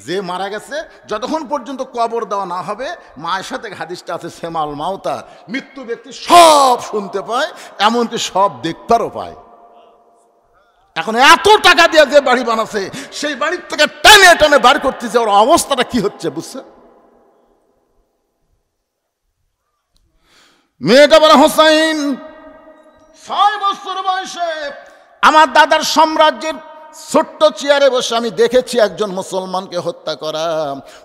যে মারা গেছে যতক্ষণ পর্যন্ত কবর দেওয়া না হবে, মায়ের সাথে হাদিসটা আছে সেমাল মাউতা, মৃত্যু ব্যক্তি সব শুনতে পায়, এমনকি সব দেখতেও পায়। এখন এত টাকা দিয়ে যে বাড়ি বানাচ্ছে, সেই বাড়ির থেকে টানে টানে বার করতেছে, ওর অবস্থাটা কি হচ্ছে বুঝছে? মেয়েটা বলে, হোসাইন 6 বছর বয়সে আমার দাদার সাম্রাজ্যের ছোট্ট চেয়ারে বসে আমি দেখেছি একজন মুসলমানকে হত্যা করা।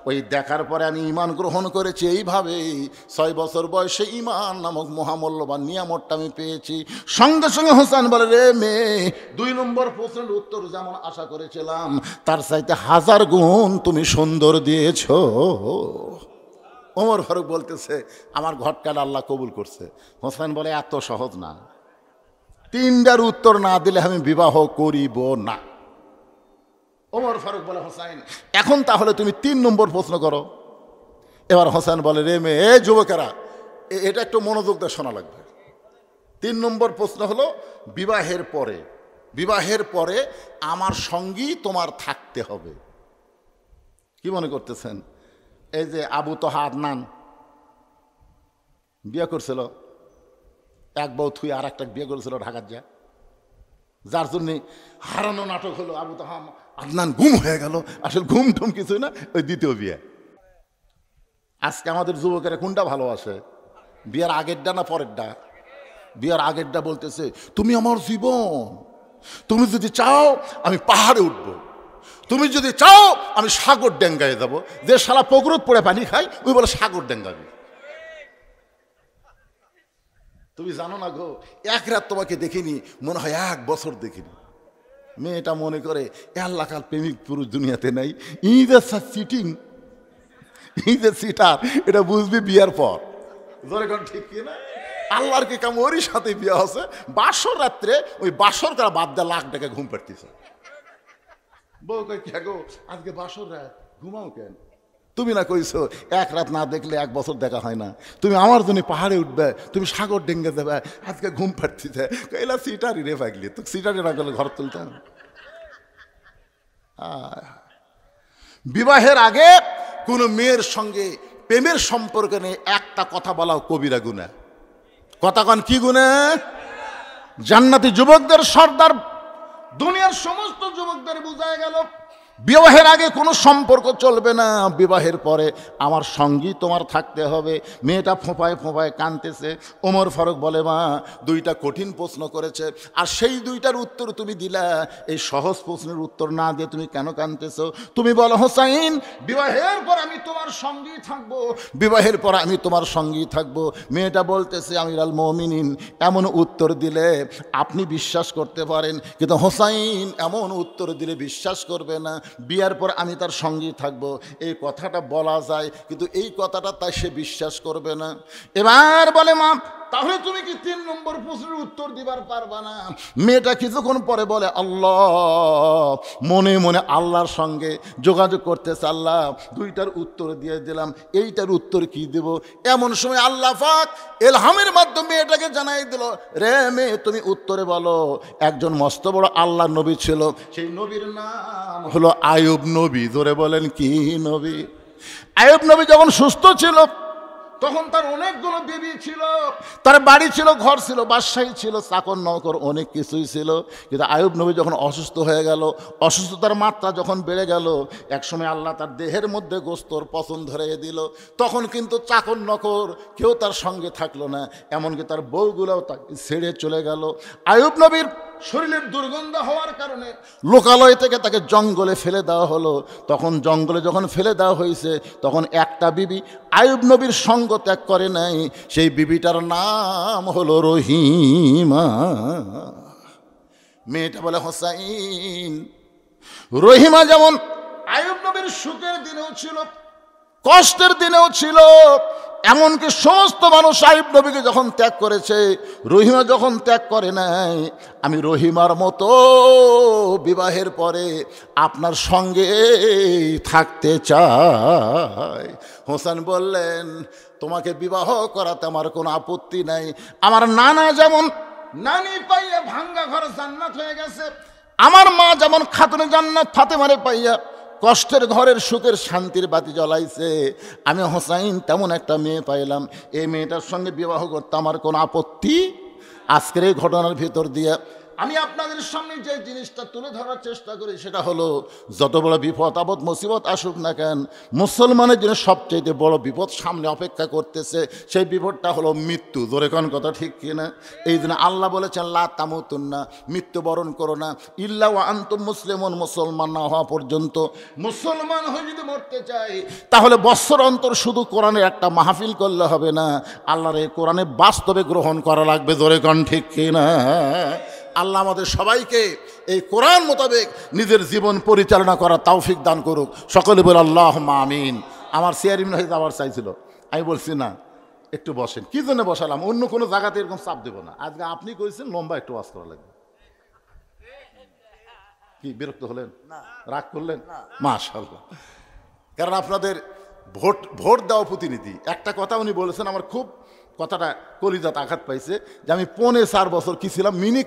ওই দেখার পরে আমি ঈমান গ্রহণ করেছি। এইভাবে 6 বছর বয়সে ঈমান নামক মহামূল্যবান নিয়ামতটা আমি পেয়েছি। সঙ্গে সঙ্গে হোসেন বলে, রে মেয়ে, 2 নম্বর প্রশ্নের উত্তর যেমন আশা করেছিলাম তার চাইতে 1000 গুণ তুমি সুন্দর দিয়েছ। ওমর ফারুক বলতেছে, আমার ঘটকাটা আল্লাহ কবুল করছে। হোসেন বলে, এত সহজ না, 3টার উত্তর না দিলে আমি বিবাহ করিব না। ওমর ফারুক বলে, হোসাইন এখন তাহলে তুমি 3 নম্বর প্রশ্ন করো। এবার হোসেন বলে, রে মেয়ে, এ যুবকেরা, এটা একটু মনোযোগ দিয়ে শোনা লাগবে। 3 নম্বর প্রশ্ন হলো, বিবাহের পরে আমার সঙ্গী তোমার থাকতে হবে। কি মনে করতেছেন? এই যে আবু তোহা আদনান বিয়ে করছিল, এক বউ থুই আর একটা বিয়ে করেছিল ঢাকার যা, যার জন্যে হারানো নাটক হলো। আবু তোহা আদনান গুম হয়ে গেল, আসলে ঘুম টুম কিছুই না, ওই দ্বিতীয় বিয়ে। আজকে আমাদের যুবকেরা কোনটা ভালোবাসে? বিয়ের আগেরটা না পরেরটা? বিয়ের আগেরটা বলতেছে, তুমি আমার জীবন, তুমি যদি চাও আমি পাহাড়ে উঠব, তুমি যদি চাও আমি সাগর ডেঙ্গায় যাব। যে শালা পুকুরত পড়ে পানি খাই ওই বলে সাগর ডেঙ্গাবি। তুমি জানো না গো, এক রাত তোমাকে দেখিনি, মনে হয় 1 বছর দেখিনি। মেয়েটা মনে করে আল্লাহ কাল প্রেমিক পুরুষ দুনিয়াতে নাই, চিটিং, সিটার। এটা বুঝবি বিয়ার পর। ঠিক কিনা? আল্লাহর কি কাম, ওরই সাথে বিয়ে হচ্ছে। বাসর রাত্রে ওই বাসর করা বাদ দেয়, লাখ টাকা ঘুম পাড়তেছে। বউ কই, কে গো আজকে বাসর রাত, ঘুমাও কেন? তুমি না কইছো 1 রাত না দেখলে 1 বছর দেখা হয় না, তুমি আমার জন্য পাহাড়ে উঠবে, তুমি সাগর ডেঙ্গে যাবে, আজকে ঘুম পাড়তেছে। এলা সিটারি রে পাগলি, তো সিটারি না গেলে ঘর তুলতাম। বিবাহের আগে কোনো মেয়ের সঙ্গে প্রেমের সম্পর্ক নেই, একটা কথা বলাও কবিরা গুনাহ। কথা কন, কি গুনাহ? জান্নাতি যুবকদের সর্দার দুনিয়ার সমস্ত যুবকদের বুঝায় গেল, বিবাহের আগে কোনো সম্পর্ক চলবে না, বিবাহের পরে আমার সঙ্গী তোমার থাকতে হবে। মেয়েটা ফোঁপায় ফোঁপায় কাঁদতেছে। ওমর ফারুক বলে, মা 2টা কঠিন প্রশ্ন করেছে, আর সেই 2টার উত্তর তুমি দিলা, এই সহজ প্রশ্নের উত্তর না দিয়ে তুমি কেন কাঁদতেছো? তুমি বলো, হোসাইন বিবাহের পর আমি তোমার সঙ্গী থাকবো, বিবাহের পর আমি তোমার সঙ্গী থাকবো। মেয়েটা বলতেছে, আমিরুল মুমিনিন, এমন উত্তর দিলে আপনি বিশ্বাস করতে পারেন, কিন্তু হোসাইন এমন উত্তর দিলে বিশ্বাস করবে না, বিয়ার পর আমি তার সঙ্গী থাকবো। এই কথাটা বলা যায়, কিন্তু এই কথাটা তাই সে বিশ্বাস করবে না। এবার বলে, মা তাহলে তুমি কি 3 নম্বর প্রশ্নের উত্তর দিবার পারবা না? মেয়েটা কিছুক্ষণ পরে বলে, আল্লাহ, মনে মনে আল্লাহর সঙ্গে যোগাযোগ করতেছে, আল্লাহ 2টার উত্তর দিয়ে দিলাম, এইটার উত্তর কি দেব? এমন সময় আল্লাহ পাক ইলহামের মাধ্যমে মেয়েটাকে জানাই দিল, রে মেয়ে, তুমি উত্তরে বলো। একজন মস্ত বড় আল্লাহ নবী ছিল, সেই নবীর নাম হলো আইয়ুব নবী। জোরে বলেন, কি নবী? আইয়ুব নবী যখন সুস্থ ছিল তখন তার অনেকগুলো বিবি ছিল, তার বাড়ি ছিল, ঘর ছিল, বাদশাহী ছিল, চাকর নৌকর অনেক কিছুই ছিল। কিন্তু আইয়ুব নবী যখন অসুস্থ হয়ে গেল, অসুস্থতার মাত্রা যখন বেড়ে গেল, একসময় আল্লাহ তার দেহের মধ্যে গোস্তর পচন ধরিয়ে দিল। তখন কিন্তু চাকর নৌকর কেউ তার সঙ্গে থাকলো না, এমনকি তার বউগুলোও তাকে ছেড়ে চলে গেল। আইয়ুব নবীর শরীরের দুর্গন্ধ হওয়ার কারণে লোকালয় থেকে তাকে জঙ্গলে ফেলে দেওয়া হলো। তখন জঙ্গলে যখন ফেলে দেওয়া হয়েছে, তখন একটা বিবি আইয়ুব নবীর সঙ্গ ত্যাগ করে নাই, সেই বিবিটার নাম হলো রহিমা। মেয়েটা বলে, হোসাইন, রহিমা যেমন আইয়ুব নবীর সুখের দিনেও ছিল, কষ্টের দিনেও ছিল, এমনকি সমস্ত মানুষ আইয়ুব নবীকে যখন ত্যাগ করেছে, রহিমা যখন ত্যাগ করে নাই, আমি রহিমার মতো বিবাহের পরে আপনার সঙ্গে থাকতে চাই। হোসেন বললেন, তোমাকে বিবাহ করাতে আমার কোনো আপত্তি নাই। আমার নানা যেমন নানি পাইয়া ভাঙ্গা ঘর জান্নাত হয়ে গেছে, আমার মা যেমন খাতুনে জান্নাত ফাতেমারে পাইয়া কষ্টের ঘরের সুখের শান্তির বাতি জ্বলাইছে, আমি হোসাইন তেমন একটা মেয়ে পাইলাম, এই মেয়েটার সঙ্গে বিবাহ করতে আমার কোনো আপত্তি। আজকের এই ঘটনার ভিতর দিয়ে আমি আপনাদের সামনে যে জিনিসটা তুলে ধরার চেষ্টা করি, সেটা হলো, যত বড় বিপদ আপদ মুসিবত আসুক না কেন, মুসলমানের জন্য সবচেয়ে বড় বিপদ সামনে অপেক্ষা করতেছে, সেই বিপদটা হলো মৃত্যু। জোরে কোন কথা ঠিক কিনা? এই জন্য আল্লাহ বলেছেন, লা তামুতুন্না, মৃত্যুবরণ করো না, ইল্লা ওয়া আনতুম মুসলিমুন, মুসলমান না হওয়া পর্যন্ত। মুসলমান হয়ে যদি মরতে চাই, তাহলে বৎসর অন্তর শুধু কোরআনের একটা মাহফিল করলে হবে না, আল্লাহর এই কোরআনে বাস্তবে গ্রহণ করা লাগবে। জোরে কোন ঠিক কিনা? আল্লাহ আমাদের সবাইকে এই কোরআন মোতাবেক নিজের জীবন পরিচালনা করার তৌফিক দান করুক। সকলে বলে আল্লাহুম্মা আমিন। আমার চেয়ারম্যান হয়ে যাওয়ার চাইছিল, আমি বলছি না, একটু বসেন। কি জন্য বসালাম? অন্য কোনো জায়গাতে এরকম চাপ দেবো না। আজকে আপনি কইছেন লম্বা একটু ওয়াজ করা লাগবে। কি বিরক্ত হলেন? রাগ করলেন? মাশাআল্লাহ। কারণ আপনাদের ভোট ভোট দেওয়া প্রতিনিধি। একটা কথা উনি বলেছেন, আমার খুব কথাটা কলিজাত আঘাত পাইছে, যে আমি 4.5 বছর কি ছিলাম, মিনি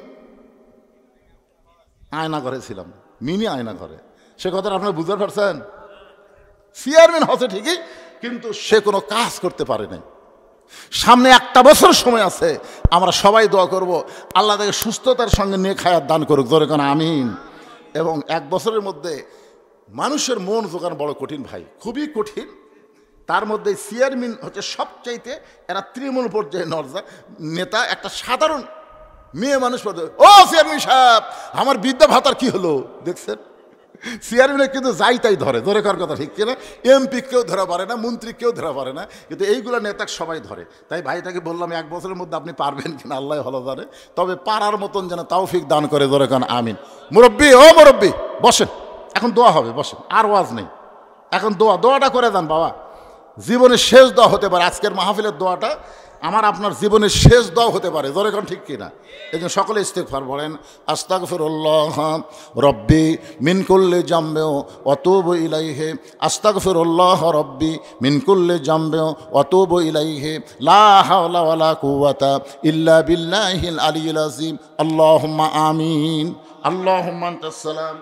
আয়না ঘরে ছিলাম, মিনি আয়না ঘরে। সে কথাটা আপনারা বুঝতে পারছেন? চেয়ারম্যান হচ্ছে ঠিকই, কিন্তু সে কোনো কাজ করতে পারে নাই। সামনে 1 বছর সময় আছে, আমরা সবাই দোয়া করব আল্লাহ তাকে সুস্থতার সঙ্গে নেক হায়াত দান করুক, জোরে কোন আমিন। এবং 1 বছরের মধ্যে মানুষের মন জোগান বড় কঠিন ভাই, খুবই কঠিন। তার মধ্যে চেয়ারম্যান হচ্ছে সবচাইতে, এরা তৃণমূল পর্যায়ে নেতা, একটা সাধারণ মেয়ে মানুষ পর্যায়ে, ও চেয়ারম্যান সাহেব আমার বৃদ্ধা ভাতার কি হলো দেখছেন? চেয়ারম্যানে কিন্তু যাই তাই ধরে, ধরে করার কথা ঠিক কিনা? এমপি কেউ ধরা পারে না, মন্ত্রী কেউ ধরা পারে না, কিন্তু এইগুলো নেতা সবাই ধরে। তাই ভাইটাকে বললাম 1 বছরের মধ্যে আপনি পারবেন কিনা আল্লাহ ভালো জানে, তবে পারার মতন যেন তৌফিক দান করে, ধরে কান আমিন। মুরব্বি, ও মুরব্বি বসেন, এখন দোয়া হবে, বসেন, আর ওয়াজ নেই, এখন দোয়াটা করে দেন বাবা। জীবনের শেষ দোয়া হতে পারে আজকের মাহফিলের দোয়াটা, আমার আপনার জীবনের শেষ দোয়া হতে পারে, ধরে কোন ঠিক কিনা? এই জন্য সকলে ইস্তেগফার বলেন, আস্তাগফিরুল্লাহ রব্বি মিন কুল্লি জামবে ওয়া তুবু ইলাইহি, আস্তাগফিরুল্লাহ রব্বি মিন কুল্লি জামবে ওয়া তুবু ইলাইহি, লা হাওলা ওয়ালা কুওয়াতা ইল্লা বিল্লাহিল আলিয়্যিল আযীম, আল্লাহুম্মা আমিন। আল্লাহুম্মা আনতাস সালাম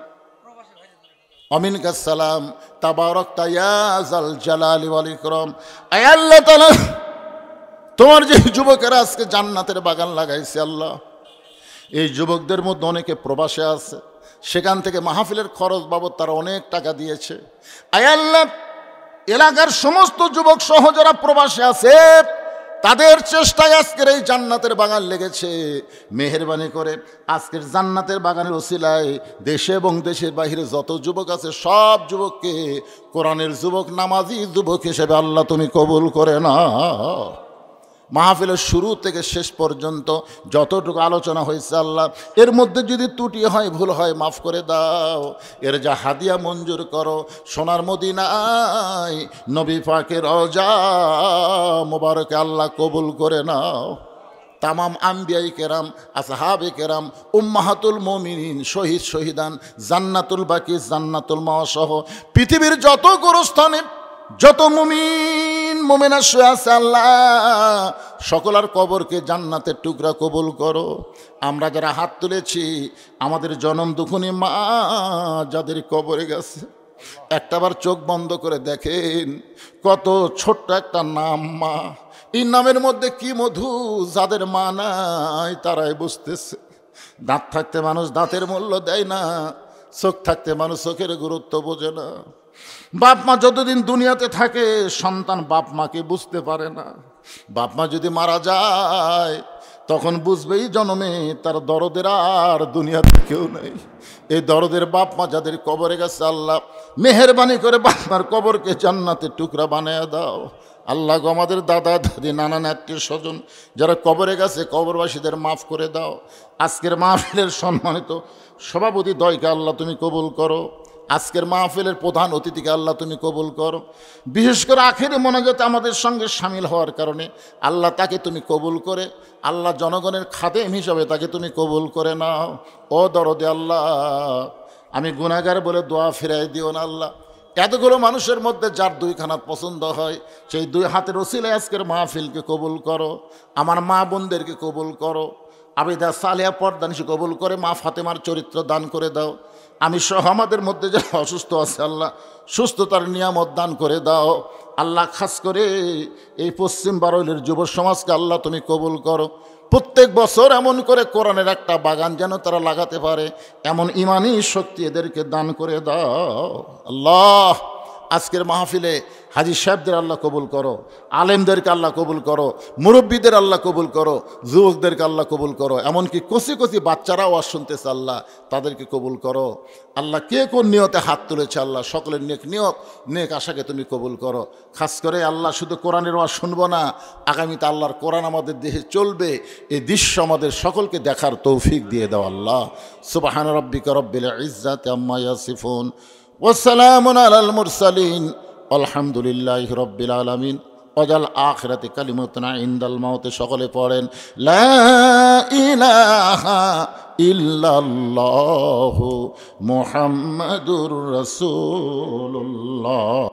আমিনকাস সালাম, তাবারাকতা ইয়া যাল জালালি ওয়াল ইকরাম। আয় আল্লাহ তাআলা, তোমার যে যুবকেরা আজকে জান্নাতের বাগান লাগাইছে আল্লাহ, এই যুবকদের মধ্যে অনেকে প্রবাসে আছে, সেখান থেকে মাহফিলের খরচ বাবদ তারা অনেক টাকা দিয়েছে। আয় আল্লাহ, এলাকার সমস্ত যুবক সহ যারা প্রবাসে আছে, তাদের চেষ্টায় আজকের এই জান্নাতের বাগান লেগেছে। মেহেরবানি করে আজকের জান্নাতের বাগানের ওসিলায় দেশে এবং দেশের বাইরে যত যুবক আছে, সব যুবককে কোরআনের যুবক, নামাজি যুবক হিসেবে আল্লাহ তুমি কবুল করে নাও। মাহফিলের শুরু থেকে শেষ পর্যন্ত যতটুকু আলোচনা হয়েছে আল্লাহ, এর মধ্যে যদি ত্রুটি হয়, ভুল হয়, মাফ করে দাও। এর যা হাদিয়া মঞ্জুর করো, সোনার মদিনায় নবী পাকের রওজা মোবারকে আল্লাহ কবুল করে নাও। তামাম আম্বিয়াই কেরাম, আসহাবে কেরাম, উম্মাহাতুল মুমিনিন, শহীদ শহীদান, জান্নাতুল বাকি, জান্নাতুল মাওয়া সহ পৃথিবীর যত গোরস্থানে যত মুমিন মুমিনা শুয়ে আছে আল্লাহ, সকলের কবরকে জান্নাতের টুকরা কবুল করো। আমরা যারা হাত তুলেছি, আমাদের জনম দুঃখিনী মা যাদের কবরে গেছে, একটাবার চোখ বন্ধ করে দেখেন, কত ছোট্ট একটা নাম মা। এই নামের মধ্যে কি মধু, যাদের মা নাই তারাই বুঝতেছে। দাঁত থাকতে মানুষ দাঁতের মূল্য দেয় না, চোখ থাকতে মানুষ চোখের গুরুত্ব বোঝে না। বাপ মা যতদিন দুনিয়াতে থাকে, সন্তান বাপ মাকে বুঝতে পারে না। বাপ মা যদি মারা যায়, তখন বুঝবেই জন্মে তার দরদের আর দুনিয়াতে কেউ নেই। এই দরদের বাপ মা যাদের কবরে গেছে আল্লাহ, মেহেরবানি করে বাপ মার কবরকে জান্নাতের টুকরা বানিয়ে দাও। আল্লাহ গো, আমাদের দাদা দাদি, নানান আত্মীয় স্বজন যারা কবরে গেছে, কবরবাসীদের মাফ করে দাও। আজকের মাহফিলের সম্মানিত সভাপতি দয়কে আল্লাহ তুমি কবুল করো। আজকের মাহফিলের প্রধান অতিথিকে আল্লাহ তুমি কবুল করো। বিশেষ করে আখেরি মোনাজাতে আমাদের সঙ্গে সামিল হওয়ার কারণে আল্লাহ তাকে তুমি কবুল করে, আল্লাহ জনগণের খাদেম হিসাবে তাকে তুমি কবুল করে নাও। ও দরদে আল্লাহ, আমি গুনাহগার বলে দোয়া ফিরাই দিও না আল্লাহ। এতগুলো মানুষের মধ্যে যার 2 হাত পছন্দ হয়, সেই 2 হাতের ওসিলায় আজকের মাহফিলকে কবুল করো। আমার মা বোনদেরকে কবুল করো। আবিদা সালেহা পর্দানিশী কবুল করে মা ফাতেমার চরিত্র দান করে দাও। আমি সহ আমাদের মধ্যে যারা অসুস্থ আছে আল্লাহ, সুস্থতার নিয়ামত দান করে দাও আল্লাহ। খাস করে এই পশ্চিম বারৈলের যুব সমাজকে আল্লাহ তুমি কবুল করো। প্রত্যেক বছর এমন করে কোরআনের একটা বাগান যেন তারা লাগাতে পারে, এমন ইমানি শক্তি এদেরকে দান করে দাও আল্লাহ। আজকের মাহফিলে হাজী সাহেবদের আল্লাহ কবুল করো, আলেমদেরকে আল্লাহ কবুল করো, মুরব্বীদের আল্লাহ কবুল করো, যুবকদেরকে আল্লাহ কবুল করো, এমনকি কচি কচি বাচ্চারাও আওয়াজ শুনতেছে আল্লাহ, তাদেরকে কবুল করো আল্লাহ। কে কোন নিয়তে হাত তুলেছে আল্লাহ, সকলের নেক নিয়ত, নেক আশাকে তুমি কবুল করো। খাস করে আল্লাহ, শুধু কোরআনের ওয়াজ শুনবো না, আগামীতে আল্লাহর কোরআন আমাদের দেহে চলবে, এই দৃশ্য আমাদের সকলকে দেখার তৌফিক দিয়ে দাও আল্লাহ। সুবহান রাব্বিকা রব্বিল ইজ্জাতি আম্মা ইয়াসিফুন ওয়া সালামুন আলাল মুরসালিন আলহামদুলিল্লাহি রব্বিল আলামিন। ওয়াজাল আখিরাতি কালিমাতুনা ইনদাল মাউত। সকলে পড়েন লা ইলাহা ইল্লাল্লাহু মুহাম্মাদুর রাসূলুল্লাহ।